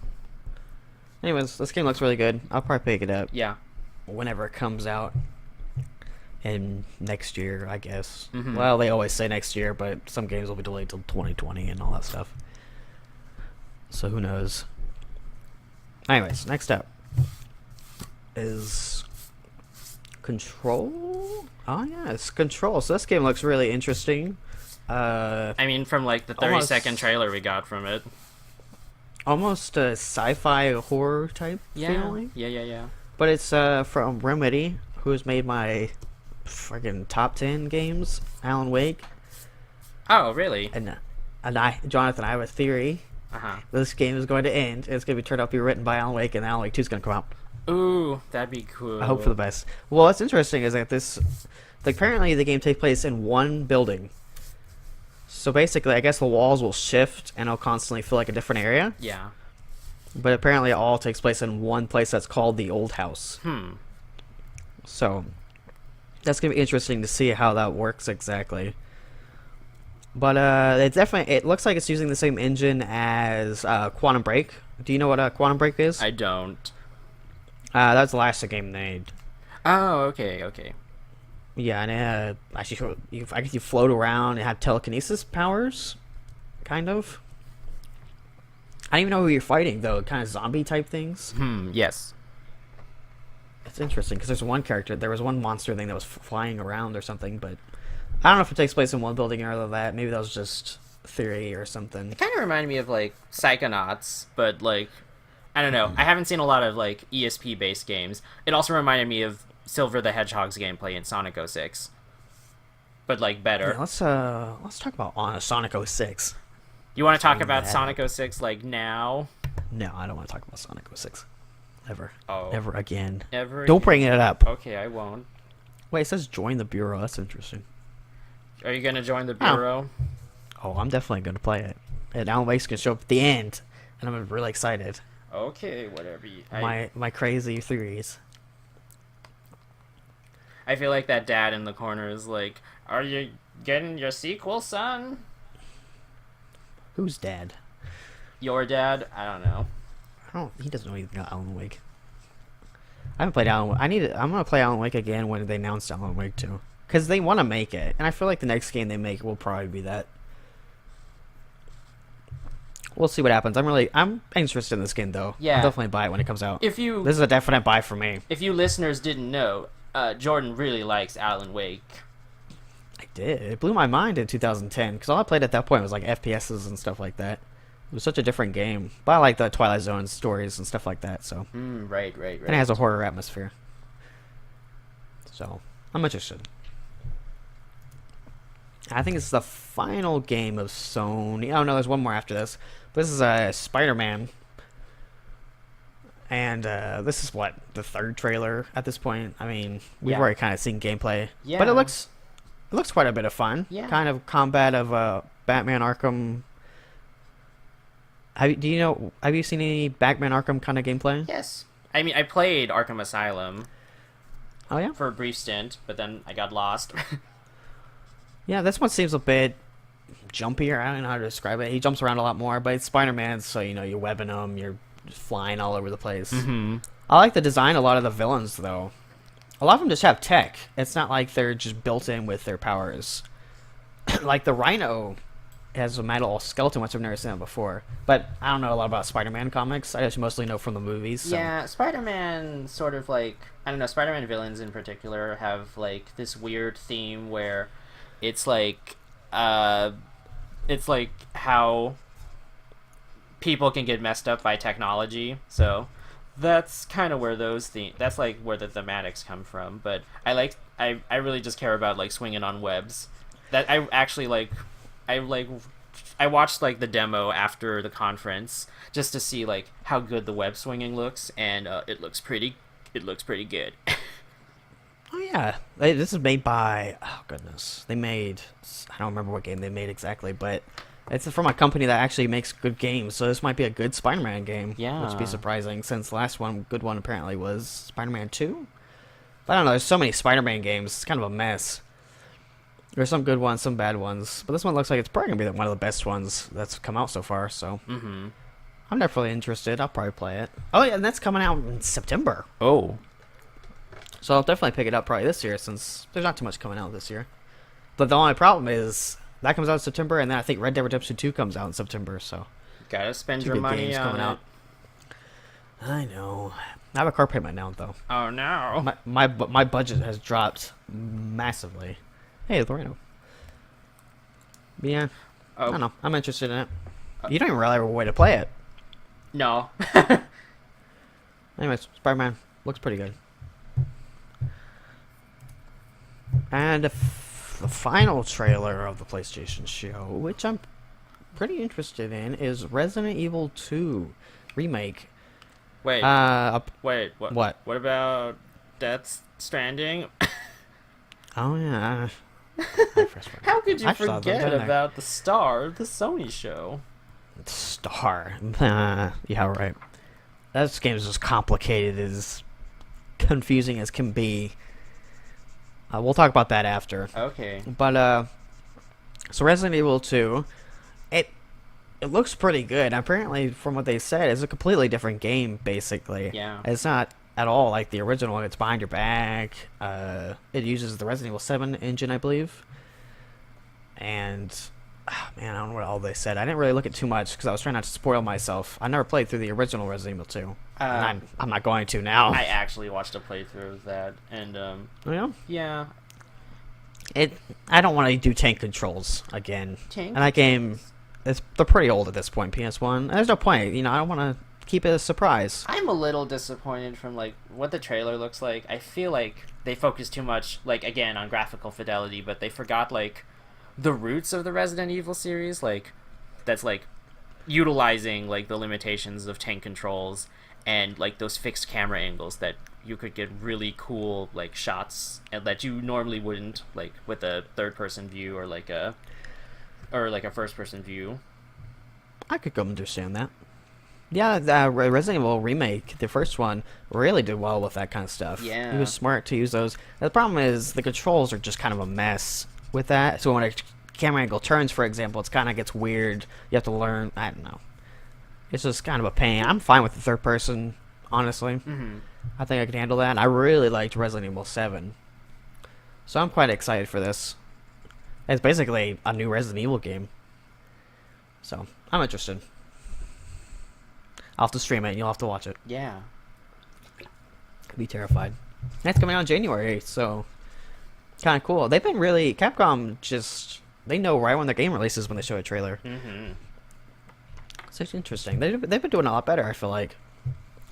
Anyways, this game looks really good. I'll probably pick it up Yeah. whenever it comes out. And next year, I guess. Mhm. Well, they always say next year, but some games will be delayed till 2020 and all that stuff. So who knows? Anyways, next up is Control. Oh yeah, it's Control. So this game looks really interesting. I mean, from like the 30-second trailer we got from it. Almost a sci-fi horror type feeling. Yeah. But it's from Remedy, who's made my friggin' top 10 games, Alan Wake. Oh, really? And Jonathan, I have a theory. Uh-huh. This game is going to end. It's going to be turned out to be written by Alan Wake, and Alan Wake 2 is going to come out. Ooh, that'd be cool. I hope for the best. Well, what's interesting is that apparently the game takes place in one building. So basically, I guess the walls will shift, and it'll constantly feel like a different area. Yeah. But apparently it all takes place in one place that's called the Old House. So that's going to be interesting to see how that works exactly. But it looks like it's using the same engine as Quantum Break. Do you know what Quantum Break is? I don't. That's the last game they made. Oh, okay. Yeah, and actually, I guess you float around and have telekinesis powers, kind of. I don't even know who you're fighting, though. Kind of zombie type things. Yes. It's interesting, because there was one monster thing that was flying around or something, but I don't know if it takes place in one building or other that. Maybe that was just theory or something. It kind of reminded me of, like, Psychonauts, but, like, I don't know. I haven't seen a lot of, like, ESP-based games. It also reminded me of Silver the Hedgehog's gameplay in Sonic 06. But, like, better. Yeah, let's talk about Sonic 06. You want to talk about that. Sonic 06, like, now? No, I don't want to talk about Sonic 06. Ever. Oh. Ever again. Ever Don't again? bring it up. Okay, I won't. Wait, it says join the Bureau. That's interesting. Are you gonna join the Bureau? Oh, I'm definitely going to play it. And Alan Wake's going to show up at the end, and I'm really excited. Okay, whatever. My crazy theories. I feel like that dad in the corner is like, "Are you getting your sequel, son?" Who's dad? Your dad? I don't know. He doesn't know anything about Alan Wake. I haven't played Alan Wake. I'm going to play Alan Wake again when they announced Alan Wake 2. because they want to make it, and I feel like the next game they make will probably be that. We'll see what happens. I'm interested in this game though. Yeah. I'll definitely buy it when it comes out. If you This is a definite buy for me. if you listeners didn't know, Jordan really likes Alan Wake. I did. It blew my mind in 2010 because all I played at that point was like FPSs and stuff like that. It was such a different game, but I like the Twilight Zone stories and stuff like that. So, Right. and it has a horror atmosphere. So, I'm interested. I think it's the final game of Sony. Oh no, there's one more after this. But this is Spider-Man, and this is what, the third trailer at this point. I mean, we've Yeah. already kind of seen gameplay, Yeah. but it looks quite a bit of fun. Yeah. Kind of combat of Batman Arkham. Have you seen any Batman Arkham kind of gameplay? Yes. I mean, I played Arkham Asylum Oh yeah. for a brief stint, but then I got lost. Yeah, this one seems a bit jumpier. I don't know how to describe it. He jumps around a lot more, but it's Spider-Man, so you're webbing him, you're just flying all over the place. Mm-hmm. I like the design of a lot of the villains, though. A lot of them just have tech. It's not like they're just built in with their powers. Like the Rhino has a metal skeleton, which I've never seen it before. But I don't know a lot about Spider-Man comics. I just mostly know from the movies. So. Yeah, Spider-Man sort of like, I don't know, Spider-Man villains in particular have like this weird theme where it's like how people can get messed up by technology. So that's kind of where that's like where the thematics come from. But I really just care about like swinging on webs. That I actually like. I watched like the demo after the conference just to see like how good the web swinging looks, and it looks pretty good. Oh yeah, this is made by, oh goodness, I don't remember what game they made exactly, but it's from a company that actually makes good games, so this might be a good Spider-Man game. Yeah. Which would be surprising, since the last good one apparently was Spider-Man 2? But I don't know, there's so many Spider-Man games, it's kind of a mess. There's some good ones, some bad ones, but this one looks like it's probably going to be one of the best ones that's come out so far, so... Mm-hmm. I'm definitely interested, I'll probably play it. Oh yeah, and that's coming out in September. Oh. So I'll definitely pick it up probably this year, since there's not too much coming out this year. But the only problem is that comes out in September, and then I think Red Dead Redemption 2 comes out in September. So Gotta spend two your good money games on coming it. out. I know. I have a car payment now, though. Oh no. My budget has dropped massively. Hey, Loreno. But yeah, I don't know. I'm interested in it. You don't even really have a way to play it. No. Anyways, Spider-Man looks pretty good. And the final trailer of the PlayStation show, which I'm pretty interested in, is Resident Evil 2 Remake. Wait. Wait. What? What? What about Death Stranding? Oh yeah. How could you I saw those, forget didn't I? about the star of the Sony show? Star. Yeah, right. That game is as complicated, as confusing as can be. We'll talk about that after. Okay. But so Resident Evil 2, it looks pretty good. Apparently, from what they said, it's a completely different game. Basically, Yeah. It's not at all like the original. It's behind your back. It uses the Resident Evil 7 engine, I believe. And man, I don't know what all they said. I didn't really look at too much because I was trying not to spoil myself. I never played through the original Resident Evil 2, and I'm not going to now. I actually watched a playthrough of that, and Oh, yeah? yeah. I don't want to do tank controls again. Tank And that game, they're pretty old at this point. PS1. And there's no point. I don't want to keep it a surprise. I'm a little disappointed from like what the trailer looks like. I feel like they focused too much, like again, on graphical fidelity, but they forgot like the roots of the Resident Evil series, like that's like utilizing like the limitations of tank controls and like those fixed camera angles that you could get really cool like shots and that you normally wouldn't, like with a third person view or like a first person view. I could go understand that. Yeah, the Resident Evil remake, the first one, really did well with that kind of stuff. Yeah. It was smart to use those. The problem is the controls are just kind of a mess with that. So when a camera angle turns, for example, it kind of gets weird. You have to learn. I don't know. It's just kind of a pain. I'm fine with the third person, honestly. Mm-hmm. I think I can handle that. And I really liked Resident Evil 7. So I'm quite excited for this. It's basically a new Resident Evil game. So I'm interested. I'll have to stream it and you'll have to watch it. Yeah. Could be terrified. And it's coming out in January, so kind of cool. They've been really Capcom just they know right when their game releases when they show a trailer. Mm-hmm. So it's interesting. They've been doing a lot better. I feel like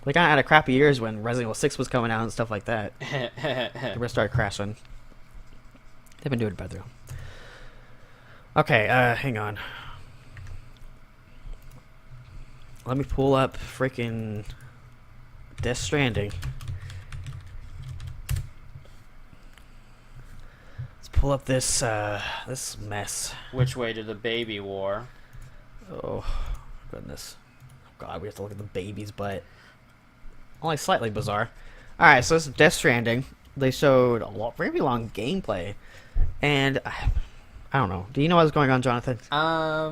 they kind of had a crappy years when Resident Evil 6 was coming out and stuff like that. They were started crashing. They've been doing better. Okay, hang on. Let me pull up freaking Death Stranding. Let's pull up this this mess. Which way to the baby war? Oh goodness. Oh god, we have to look at the baby's butt. Only slightly bizarre. Alright, so this is Death Stranding. They showed a very long gameplay. And I don't know. Do you know what's going on, Jonathan?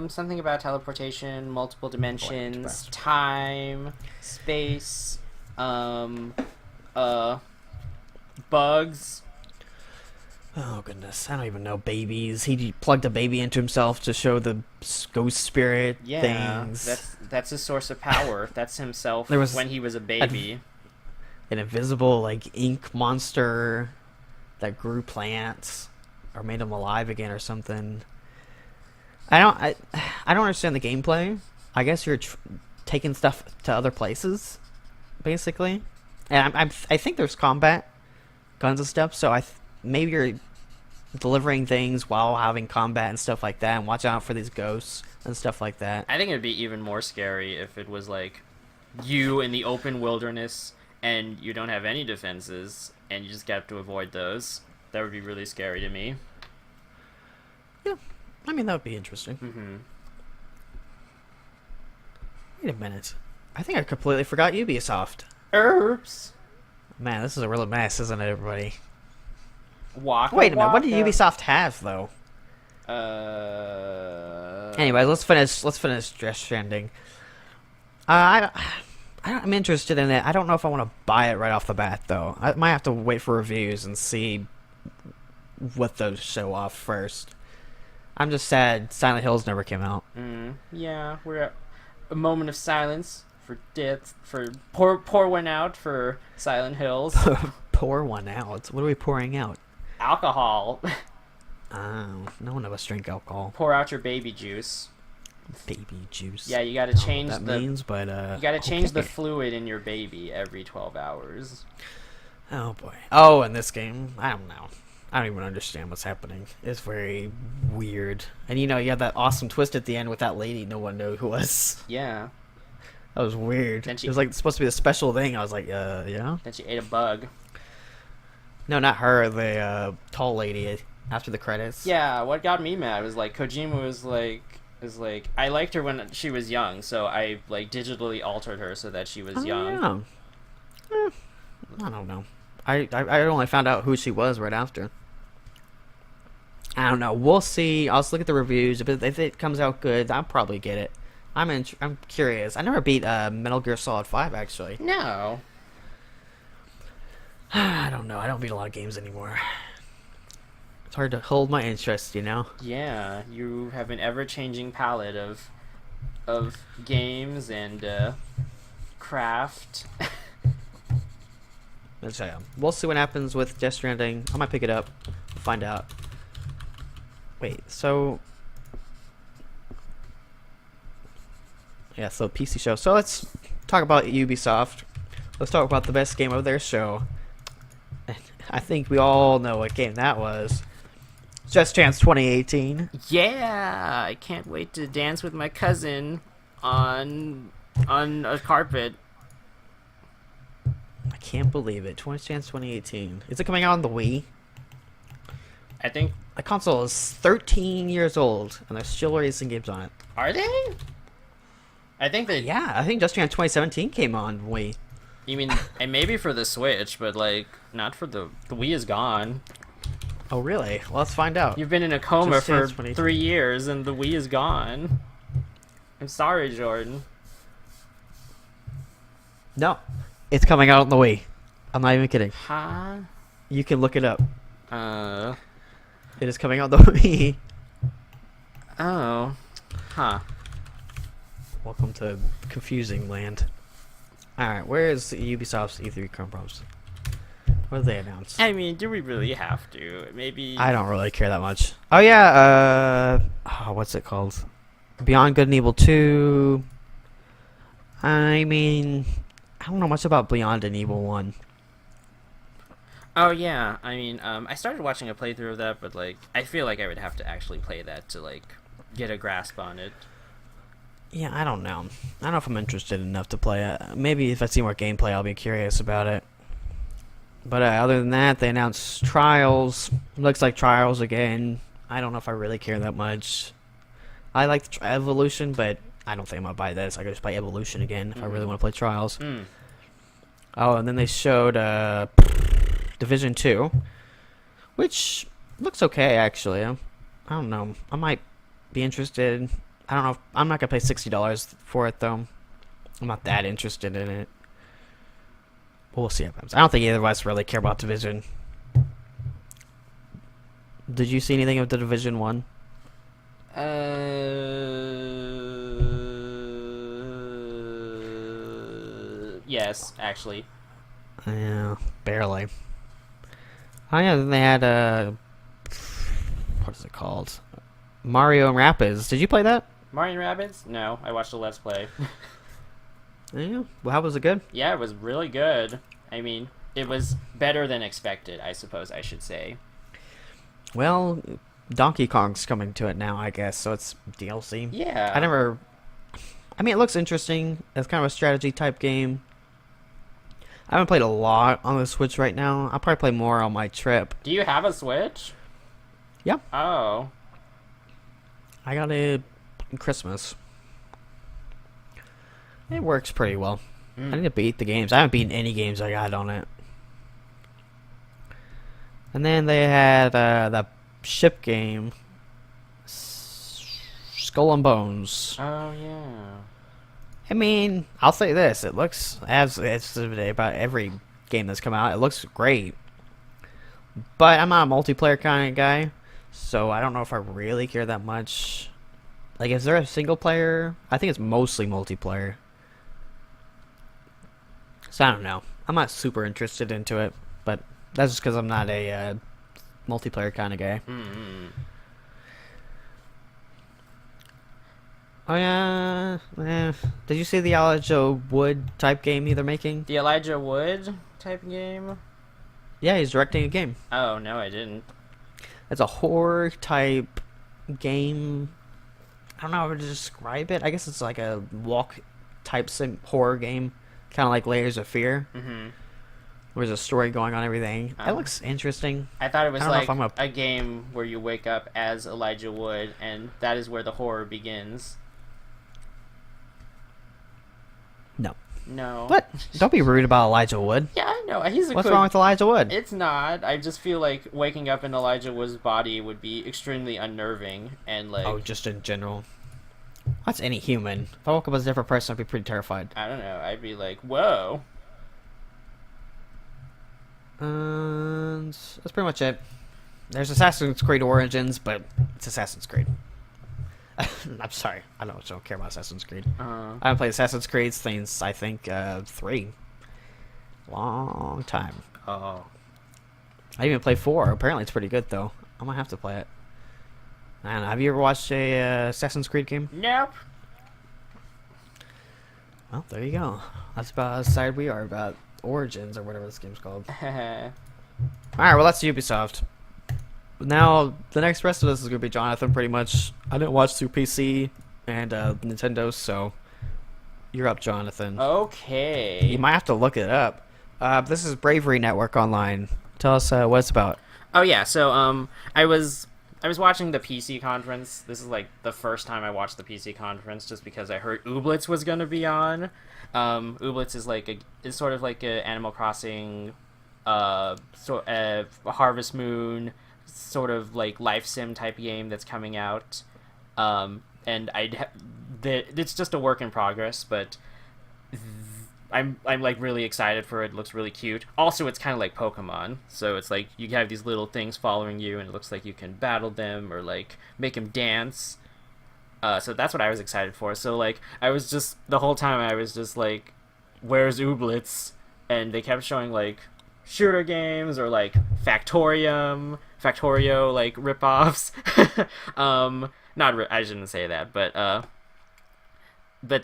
Something about teleportation, multiple dimensions, time, space, bugs. Oh goodness, I don't even know babies. He plugged a baby into himself to show the ghost spirit things. That's his source of power. That's himself when he was a baby. An invisible like ink monster that grew plants or made them alive again or something. I don't understand the gameplay. I guess you're taking stuff to other places, basically. And I think there's combat, guns and stuff. So maybe you're delivering things while having combat and stuff like that, and watch out for these ghosts and stuff like that. I think it'd be even more scary if it was like you in the open wilderness and you don't have any defenses and you just have to avoid those. That would be really scary to me. Yeah, I mean that would be interesting. Mm-hmm. Wait a minute, I think I completely forgot Ubisoft. Oops. Man, this is a real mess, isn't it, everybody? Waka Wait a minute, what waka. did Ubisoft have though? Anyway, let's finish Death Stranding. I'm interested in it. I don't know if I want to buy it right off the bat though. I might have to wait for reviews and see what those show off first. I'm just sad Silent Hills never came out. Yeah, we're at a moment of silence for death. For pour one out for Silent Hills. Pour one out. What are we pouring out? Alcohol. Oh, no one of us drink alcohol. Pour out your baby juice. Baby juice. Yeah, you gotta change that the. means, but you gotta change the okay. fluid in your baby every 12 hours. Oh boy. Oh, in this game, I don't know. I don't even understand what's happening. It's very weird. And you have that awesome twist at the end with that lady no one knew who was. Yeah. That was weird. It was like supposed to be a special thing. I was like, yeah. Then she ate a bug. No, not her. The tall lady after the credits. Yeah, what got me mad was like Kojima was like I liked her when she was young, so I like digitally altered her so that she was young. Yeah. I don't know. I only found out who she was right after. I don't know. We'll see. I'll just look at the reviews. If it comes out good, I'll probably get it. I'm curious. I never beat Metal Gear Solid 5 actually. No. I don't know. I don't beat a lot of games anymore. It's hard to hold my interest, Yeah, you have an ever-changing palette of games and craft. Let's say we'll see what happens with Death Stranding. I might pick it up, find out. Wait, so yeah, so PC show. So let's talk about Ubisoft. Let's talk about the best game of their show. I think we all know what game that was. Just Dance 2018. Yeah, I can't wait to dance with my cousin on a carpet. I can't believe it. Just Dance 2018. Is it coming out on the Wii? I think. The console is 13 years old, and there's still racing games on it. Are they? I think they. Yeah, I think Just Dance 2017 came on Wii. You mean, and maybe for the Switch, but like not for the Wii is gone. Oh really? Well, let's find out. You've been in a coma Just for Dance 2018. 3 years, and the Wii is gone. I'm sorry, Jordan. No, it's coming out on the Wii. I'm not even kidding. Huh? You can look it up. Uh, It is coming out the Wii. oh. Huh. Welcome to confusing land. Alright, where is Ubisoft's E3 conference? What did they announce? I mean, do we really have to? Maybe. I don't really care that much. Oh yeah, what's it called? Beyond Good and Evil 2. I mean, I don't know much about Beyond and Evil 1. Oh yeah, I mean, I started watching a playthrough of that, but like, I feel like I would have to actually play that to like get a grasp on it. Yeah, I don't know. I don't know if I'm interested enough to play it. Maybe if I see more gameplay, I'll be curious about it. But other than that, they announced Trials. Looks like Trials again. I don't know if I really care that much. I like Evolution, but I don't think I'm gonna buy this. I could just buy Evolution again if I really want to play Trials. Oh, and then they showed Division 2, which looks okay actually. I don't know. I might be interested. I don't know. I'm not gonna pay $60 for it though. I'm not that interested in it. We'll see what happens. I don't think either of us really care about Division. Did you see anything of the Division 1? Yes, actually. Yeah, barely. Oh yeah, then they had what is it called? Mario and Rapids. Did you play that? Mario and Rabbids? No, I watched a Let's Play. Yeah. Well, how was it good? Yeah, it was really good. I mean, it was better than expected, I suppose I should say. Well, Donkey Kong's coming to it now, I guess, so it's DLC. Yeah. I mean, it looks interesting. It's kind of a strategy type game. I haven't played a lot on the Switch right now. I'll probably play more on my trip. Do you have a Switch? Yeah. Oh. I got it in Christmas. It works pretty well. I need to beat the games. I haven't beaten any games I got on it. And then they had the ship game, Skull and Bones. Oh, yeah. I mean, I'll say this. It looks, as it's about every game that's come out, it looks great. But I'm not a multiplayer kind of guy, so I don't know if I really care that much. Like, is there a single player? I think it's mostly multiplayer. So I don't know. I'm not super interested into it, but that's just because I'm not a multiplayer kind of guy. Oh yeah. Did you see the Elijah Wood type game they're making? The Elijah Wood type game? Yeah, he's directing a game. Oh, no, I didn't. It's a horror type game. I don't know how to describe it. I guess it's like a walk type horror game. Kind of like Layers of Fear. There's a story going on, everything. It looks interesting. I thought it was I don't know like if I'm a game where you wake up as Elijah Wood, and that is where the horror begins. No. No. What? Don't be rude about Elijah Wood. Yeah, I know. He's a What's good... wrong with Elijah Wood? It's not. I just feel like waking up in Elijah Wood's body would be extremely unnerving, and like... Oh, just in general. That's any human. If I woke up as a different person, I'd be pretty terrified. I don't know. I'd be like, whoa. And that's pretty much it. There's Assassin's Creed Origins, but it's Assassin's Creed. I'm sorry. I don't care about Assassin's Creed. I haven't played Assassin's Creed since, I think, 3. Long time. Oh. I even played 4. Apparently it's pretty good, though. I might have to play it. I don't know. Have you ever watched a Assassin's Creed game? Nope. Well, there you go. That's about how excited we are about Origins, or whatever this game's called. Alright, well, that's Ubisoft. Now, the next rest of this is going to be Jonathan, pretty much. I didn't watch through PC and Nintendo, so you're up, Jonathan. Okay. You might have to look it up. This is Bravery Network Online. Tell us what it's about. Oh, yeah. So, I was watching the PC conference. This is like the first time I watched the PC conference, just because I heard Ooblets was gonna be on. Ooblets is sort of like a Animal Crossing, Harvest Moon, sort of like life sim type game that's coming out. And it's just a work in progress, but I'm like really excited for it. It looks really cute. Also, it's kind of like Pokemon, so it's like you have these little things following you, and it looks like you can battle them or like make them dance. So that's what I was excited for. So like I was just the whole time I was just like, "Where's Ooblets?" And they kept showing like shooter games or like Factorio like ripoffs. I shouldn't say that, but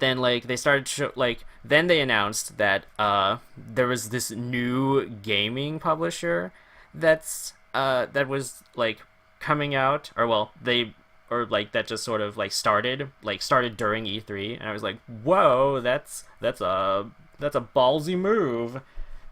then like they started like then they announced that there was this new gaming publisher that was like coming out, or well they or like that just sort of like started during E3, and I was like, whoa, that's a ballsy move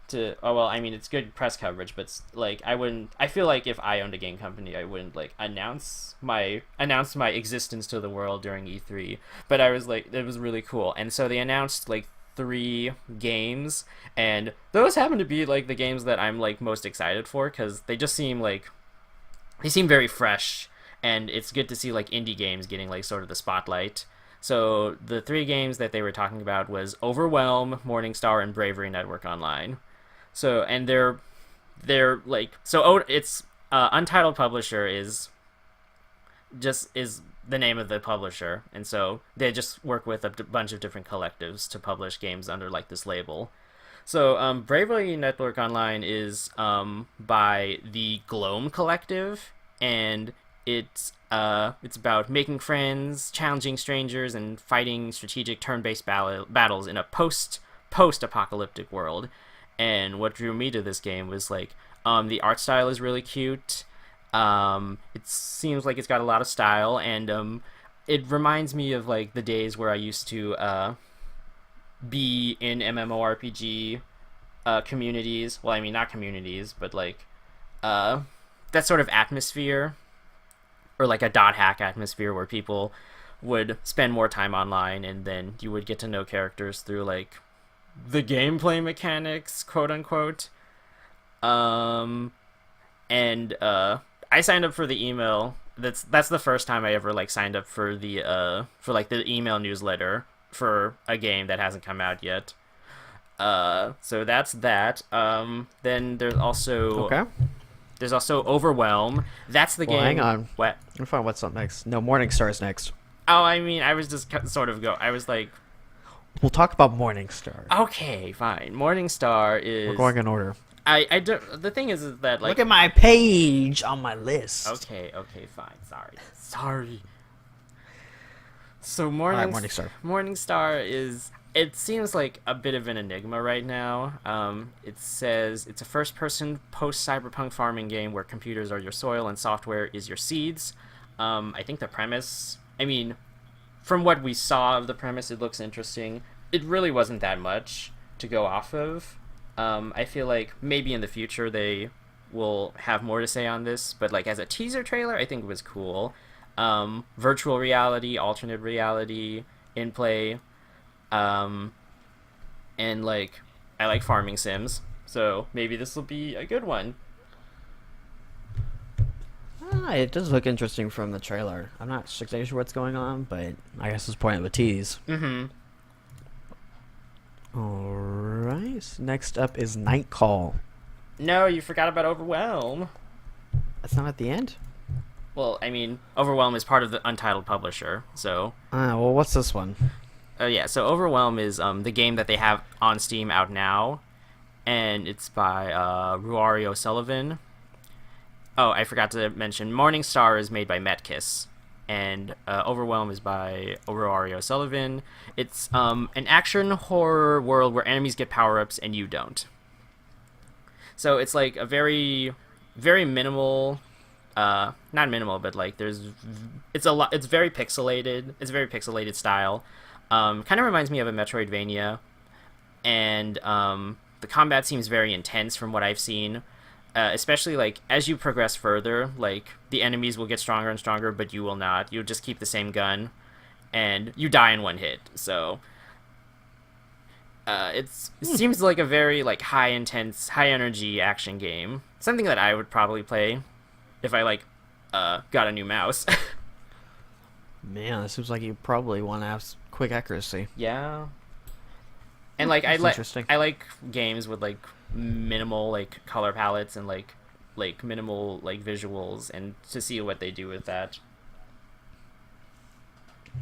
to. Oh well, I mean it's good press coverage, but like I feel like if I owned a game company, I wouldn't like announce my existence to the world during E3. But I was like, it was really cool. And so they announced like 3 games, and those happen to be like the games that I'm like most excited for, because they just seem like they seem very fresh, and it's good to see like indie games getting like sort of the spotlight. So the 3 games that they were talking about was Overwhelm, Morningstar, and Bravery Network Online. So and they're like it's Untitled Publisher is the name of the publisher, and so they just work with a bunch of different collectives to publish games under like this label. So Bravery Network Online is by the Gloam Collective, and it's about making friends, challenging strangers, and fighting strategic turn-based battles in a post-apocalyptic world. And what drew me to this game was like the art style is really cute. It seems like it's got a lot of style, and it reminds me of like the days where I used to be in MMORPG communities. Well, I mean not communities, but like that sort of atmosphere, or like a dot hack atmosphere where people would spend more time online, and then you would get to know characters through like the gameplay mechanics, quote unquote. And I signed up for the email. That's the first time I ever like signed up for the email newsletter for a game that hasn't come out yet. So that's that. Then there's also Overwhelm. That's the game. Hang on. What? I'm fine. What's up next? No, Morningstar's next. Oh, I mean, I was just I was like, we'll talk about Morningstar. okay, fine. Morningstar is. We're going in order. I don't. The thing is that like. Look at my page on my list. Okay, fine. Sorry. So Alright, Morningstar. Morningstar is. It seems like a bit of an enigma right now. It says it's a first-person post-cyberpunk farming game where computers are your soil and software is your seeds. I think the premise. I mean, from what we saw of the premise, it looks interesting. It really wasn't that much to go off of. I feel like maybe in the future they will have more to say on this, but like as a teaser trailer, I think it was cool. Virtual reality, alternate reality in play, and like I like farming sims, so maybe this will be a good one. It does look interesting from the trailer. I'm not exactly sure what's going on, but I guess it's point of a tease. Mm-hmm. Alright. Next up is Night Call. No, you forgot about Overwhelm. That's not at the end? Well, I mean, Overwhelm is part of the Untitled publisher, so. Well, what's this one? Yeah, so Overwhelm is the game that they have on Steam out now, and it's by Ruari O'Sullivan. Oh, I forgot to mention, Morningstar is made by Metkiss, and Overwhelm is by Ruari O'Sullivan. It's an action horror world where enemies get power-ups and you don't. So it's like a very, very minimal, not minimal, but like it's very pixelated. It's a very pixelated style. Kind of reminds me of a Metroidvania, and the combat seems very intense from what I've seen. Especially like as you progress further, like the enemies will get stronger and stronger, but you will not. You'll just keep the same gun, and you die in one hit. So it seems like a very like high energy action game. Something that I would probably play if I like got a new mouse. Man, it seems like you probably want to have quick accuracy. Yeah. And like That's interesting. I like games with like minimal like color palettes and like minimal like visuals, and to see what they do with that.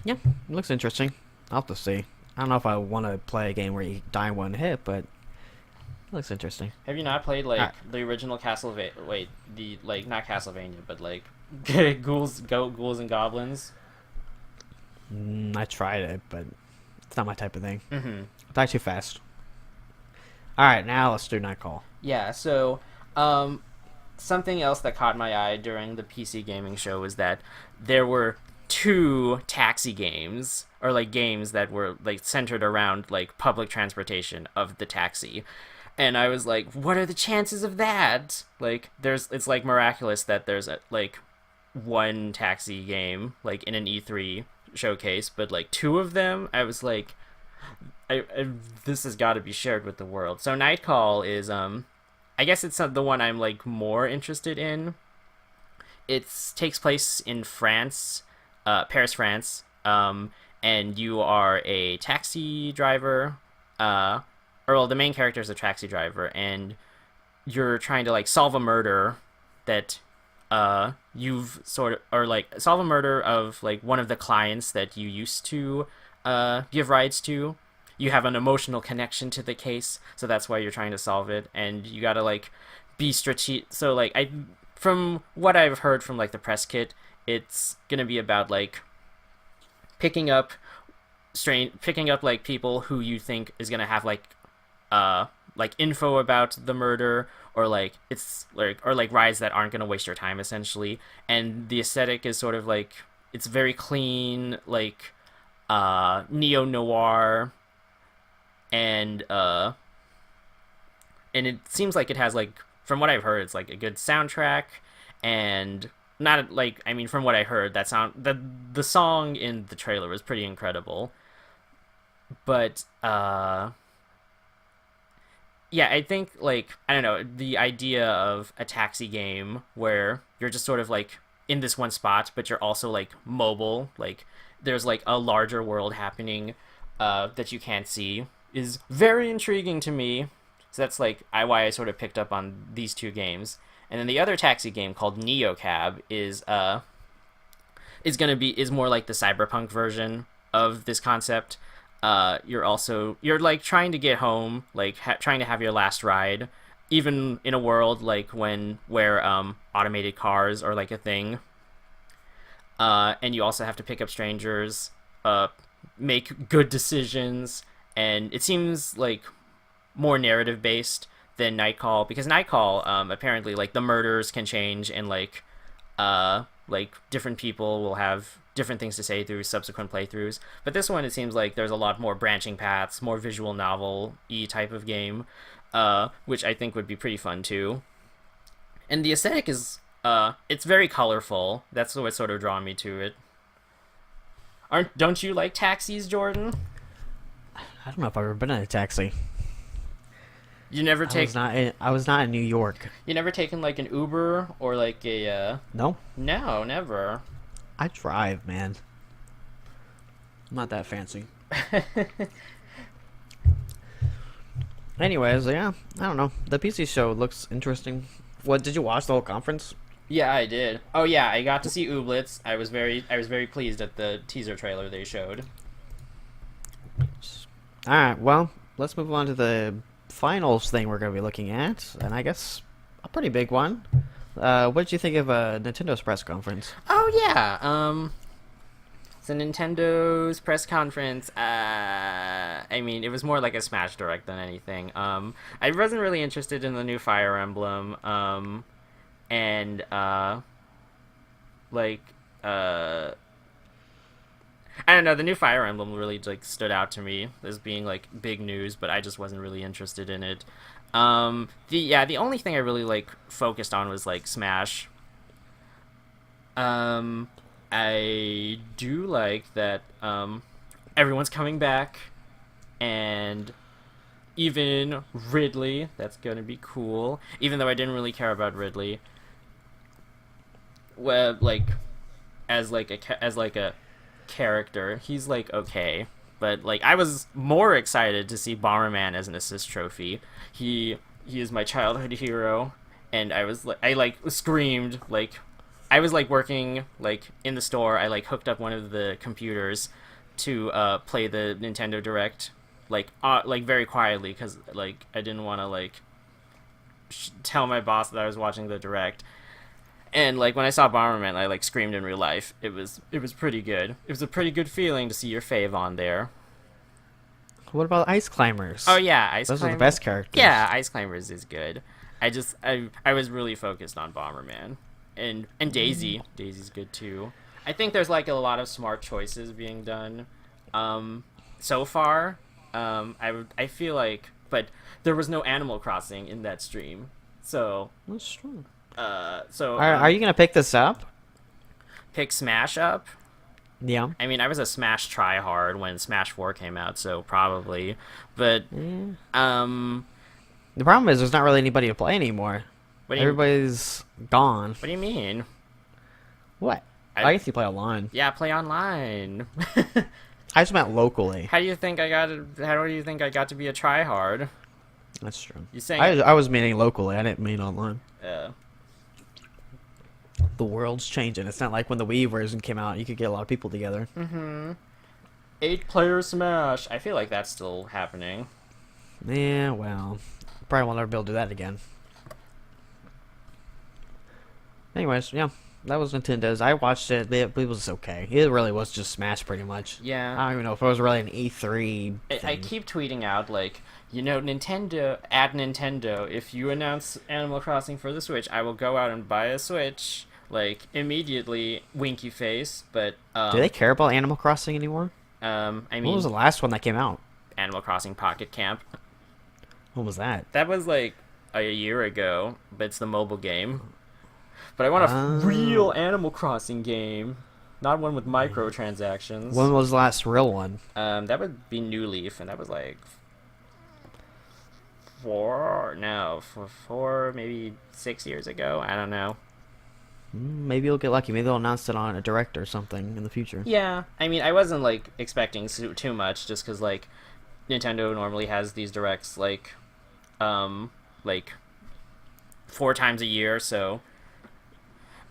Yeah, it looks interesting. I'll have to see. I don't know if I want to play a game where you die in one hit, but it looks interesting. Have you not played like Alright. the original Castlevania? Wait, the like not Castlevania, but like ghouls and goblins. I tried it, but it's not my type of thing. Mm-hmm. Die too fast. All right, now let's do Nightcall. Yeah. So, something else that caught my eye during the PC gaming show was that there were two taxi games, or like games that were like centered around like public transportation of the taxi. And I was like, what are the chances of that? Like it's like miraculous that there's like one taxi game like in an E3 showcase, but like two of them, I was like, I this has got to be shared with the world. So Nightcall is I guess it's the one I'm like more interested in. It takes place in France, Paris, France. And you are a taxi driver. Or well, the main character is a taxi driver, and you're trying to like solve a murder that you've sort of, or like solve a murder of like one of the clients that you used to give rides to. You have an emotional connection to the case, so that's why you're trying to solve it, and you gotta like be strategic. So like from what I've heard from like the press kit, it's gonna be about like picking up like people who you think is gonna have like info about the murder, or like it's like, or like rides that aren't gonna waste your time essentially. And the aesthetic is sort of like, it's very clean, like neo noir, and it seems like it has like, from what I've heard, it's like a good soundtrack. And not like, I mean, from what I heard, the song in the trailer was pretty incredible. But yeah, I think like, I don't know, the idea of a taxi game where you're just sort of like in this one spot, but you're also like mobile, like there's like a larger world happening that you can't see, is very intriguing to me. So that's like why I sort of picked up on these two games. And then the other taxi game called Neocab is more like the cyberpunk version of this concept. You're like trying to get home, like trying to have your last ride, even in a world like where automated cars are like a thing. And you also have to pick up strangers, make good decisions, and it seems like more narrative based than Nightcall, because Nightcall, apparently like the murders can change, and like different people will have different things to say through subsequent playthroughs. But this one, it seems like there's a lot more branching paths, more visual novel-y type of game, which I think would be pretty fun too. And the aesthetic is it's very colorful. That's what's sort of drawn me to it. Don't you like taxis, Jordan? I don't know if I've ever been in a taxi. You never take I was not in New York. You never taken like an Uber or like a No, No, never. I drive, man. I'm not that fancy. Anyways, yeah, I don't know. The PC show looks interesting. What, did you watch the whole conference? Yeah, I did. Oh yeah, I got to see Ooblets. I was very pleased at the teaser trailer they showed. All right, well, let's move on to the finals thing we're going to be looking at, and I guess a pretty big one. What did you think of Nintendo's press conference? Oh yeah, so Nintendo's press conference. I mean, it was more like a Smash Direct than anything. I wasn't really interested in the new Fire Emblem. And I don't know, the new Fire Emblem really like stood out to me as being like big news, but I just wasn't really interested in it. The only thing I really like focused on was like Smash. I do like that everyone's coming back, and even Ridley, that's gonna be cool. Even though I didn't really care about Ridley, well, like as a character, he's like okay, but like I was more excited to see Bomberman as an assist trophy. He is my childhood hero, and I like screamed like I was like working like in the store. I like hooked up one of the computers to play the Nintendo Direct like very quietly because like I didn't want to like tell my boss that I was watching the Direct. And like when I saw Bomberman, I like screamed in real life. It was pretty good. It was a pretty good feeling to see your fave on there. What about Ice Climbers? Oh yeah, Ice Those are Climbers. the best characters. Yeah, Ice Climbers is good. I was really focused on Bomberman. And Daisy. Daisy's good too. I think there's like a lot of smart choices being done so far. I feel like but there was no Animal Crossing in that stream. So That's true. are you gonna pick this up? pick Smash up? Yeah. I mean, I was a Smash tryhard when Smash 4 came out, so probably. But The problem is there's not really anybody to play anymore. what do you Everybody's gone. what do you mean? What? I- I guess you play online. Yeah, play online. I just meant locally. How do you think I got to be a tryhard? That's true. You saying I was meaning locally. I didn't mean online. uh, The world's changing. It's not like when the Wii version came out. You could get a lot of people together. 8-player Smash. I feel like that's still happening. Yeah, well, probably won't ever be able to do that again. Anyways, yeah, that was Nintendo's. I watched it. It was okay. It really was just Smash, pretty much. Yeah. I don't even know if it was really an E3 I thing. keep tweeting out like, Nintendo at Nintendo, if you announce Animal Crossing for the Switch, I will go out and buy a Switch like immediately. Winky face, but Do they care about Animal Crossing anymore? I What mean was the last one that came out? Animal Crossing Pocket Camp. What was that? That was like a year ago, but it's the mobile game. But I want a Oh. real Animal Crossing game, not one with microtransactions. When was the last real one? That would be New Leaf, and that was like four, maybe 6 years ago. I don't know. Maybe you'll get lucky. Maybe they'll announce it on a direct or something in the future. Yeah, I mean, I wasn't like expecting too much, just because like Nintendo normally has these directs like 4 times a year, so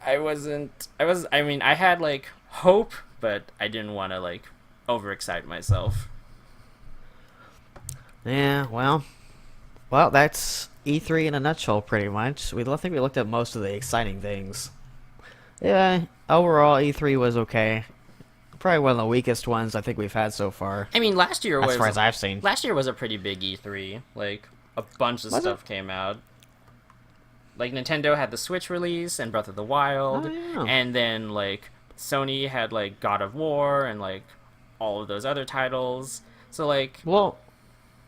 I wasn't. I mean, I had like hope, but I didn't want to like overexcite myself. Yeah, well, that's E3 in a nutshell, pretty much. I think we looked at most of the exciting things. Yeah, overall, E3 was okay. Probably one of the weakest ones I think we've had so far, I mean, last year as far as I've seen. was a pretty big E3. Like a bunch of Was it? stuff came out. Like Nintendo had the Switch release and Breath of the Wild, Oh, yeah. and then like Sony had like God of War and like all of those other titles. So like Well,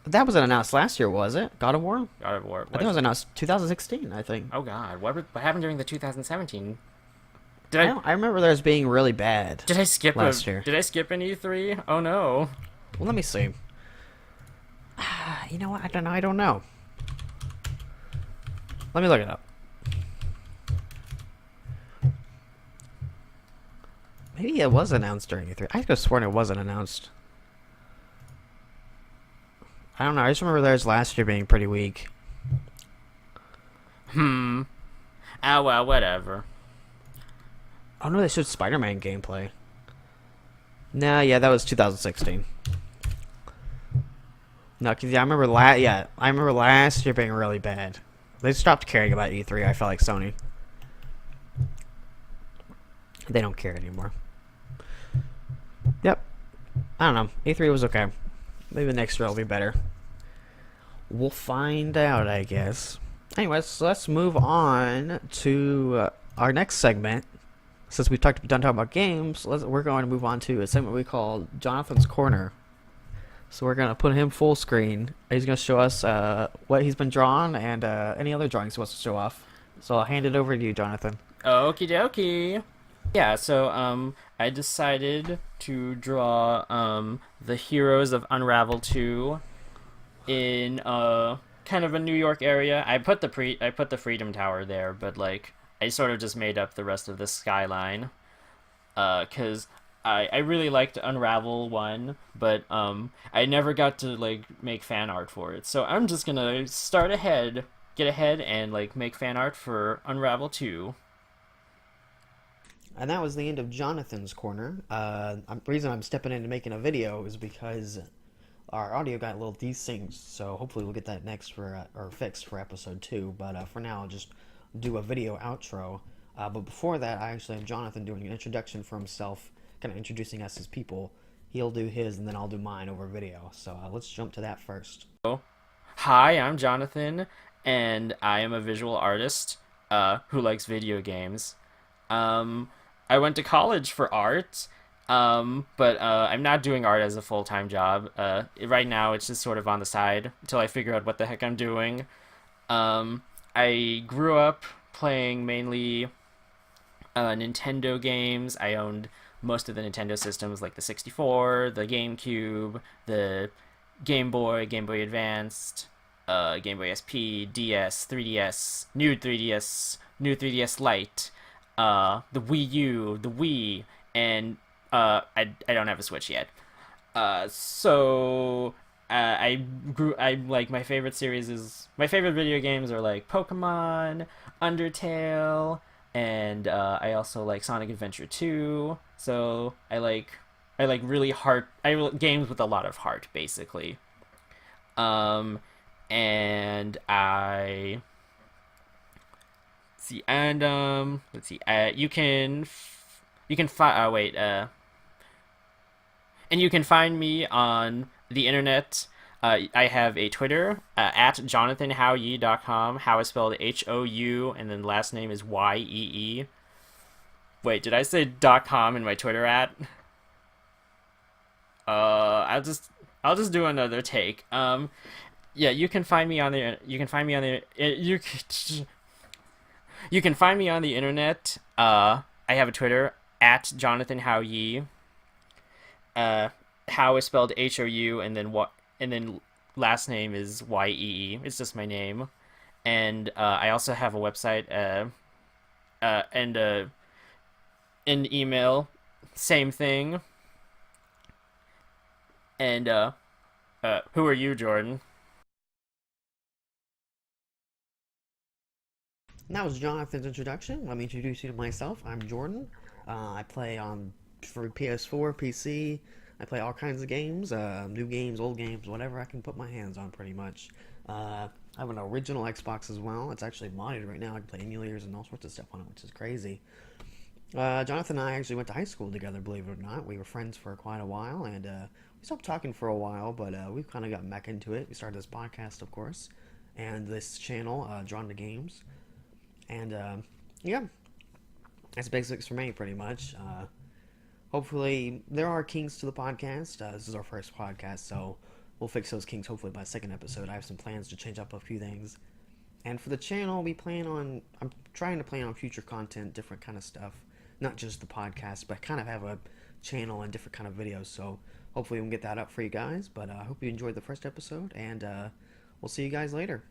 that wasn't announced last year, was it? God of War? God of War. I think it was announced 2016, I think. Oh God, what happened during the 2017? I remember theirs being really bad. Did I skip last year? Did I skip an E3? Oh no. Well, let me see. You know what? I don't know. Let me look it up. Maybe it was announced during E3. I could have sworn it wasn't announced. I don't know. I just remember theirs last year being pretty weak. Ah well, whatever. Oh no, they showed Spider-Man gameplay. Nah, yeah, that was 2016. No, cause I remember I remember last year being really bad. They stopped caring about E3. I felt like Sony. They don't care anymore. Yep. I don't know. E3 was okay. Maybe the next year will be better. We'll find out, I guess. Anyways, so let's move on to our next segment. Since we've done talking about games, we're going to move on to a segment we call Jonathan's Corner. So we're going to put him full screen. He's going to show us what he's been drawing and any other drawings he wants to show off. So I'll hand it over to you, Jonathan. Okie dokie. Yeah, so I decided to draw the heroes of Unravel 2 in kind of a New York area. I put the Freedom Tower there, but like I sort of just made up the rest of the skyline, because I really liked Unravel 1, but I never got to like make fan art for it. So I'm just gonna get ahead and like make fan art for Unravel 2. And that was the end of Jonathan's corner. The reason I'm stepping in and making a video is because our audio got a little desynced, so hopefully we'll get that next for or fixed for episode 2. But for now, I'll just do a video outro. But before that, I actually have Jonathan doing an introduction for himself, kind of introducing us as people. He'll do his, and then I'll do mine over video. So let's jump to that first. Hi, I'm Jonathan, and I am a visual artist who likes video games. Um, I went to college for art, but I'm not doing art as a full time job. Right now, it's just sort of on the side until I figure out what the heck I'm doing. I grew up playing mainly Nintendo games. I owned most of the Nintendo systems, like the 64, the GameCube, the Game Boy, Game Boy Advanced, Game Boy SP, DS, 3DS, new 3DS, new 3DS Lite, the Wii U, the Wii, and I don't have a Switch yet. I grew. I like my favorite video games are like Pokemon, Undertale, and I also like Sonic Adventure 2. So I like really games with a lot of heart, basically. Um, and I see and let's see. You can find wait and you can find me on the internet. I have a Twitter at jonathanhowyee.com. How is spelled HOU, and then last name is YEE. Wait, did I say .com in my Twitter at? I'll just do another take. Yeah, you can find me on the you can find me on the internet. I have a Twitter at jonathanhowyee. How is spelled HOU, and then what, and then last name is YEE. It's just my name, and I also have a website, and an email, same thing. And who are you, Jordan? And that was Jonathan's introduction. Let me introduce you to myself. I'm Jordan. I play on for PS4, PC. I play all kinds of games, new games, old games, whatever I can put my hands on, pretty much. I have an original Xbox as well. It's actually modded right now. I can play emulators and all sorts of stuff on it, which is crazy. Jonathan and I actually went to high school together, believe it or not. We were friends for quite a while, and we stopped talking for a while, but we've kind of gotten back into it. We started this podcast, of course, and this channel, Drawn to Games. And yeah, that's basics for me, pretty much. Hopefully, there are kinks to the podcast. This is our first podcast, so we'll fix those kinks hopefully by the second episode. I have some plans to change up a few things. And for the channel, I'm trying to plan on future content, different kind of stuff. Not just the podcast, but kind of have a channel and different kind of videos. So hopefully we can get that up for you guys. But I hope you enjoyed the first episode, and we'll see you guys later.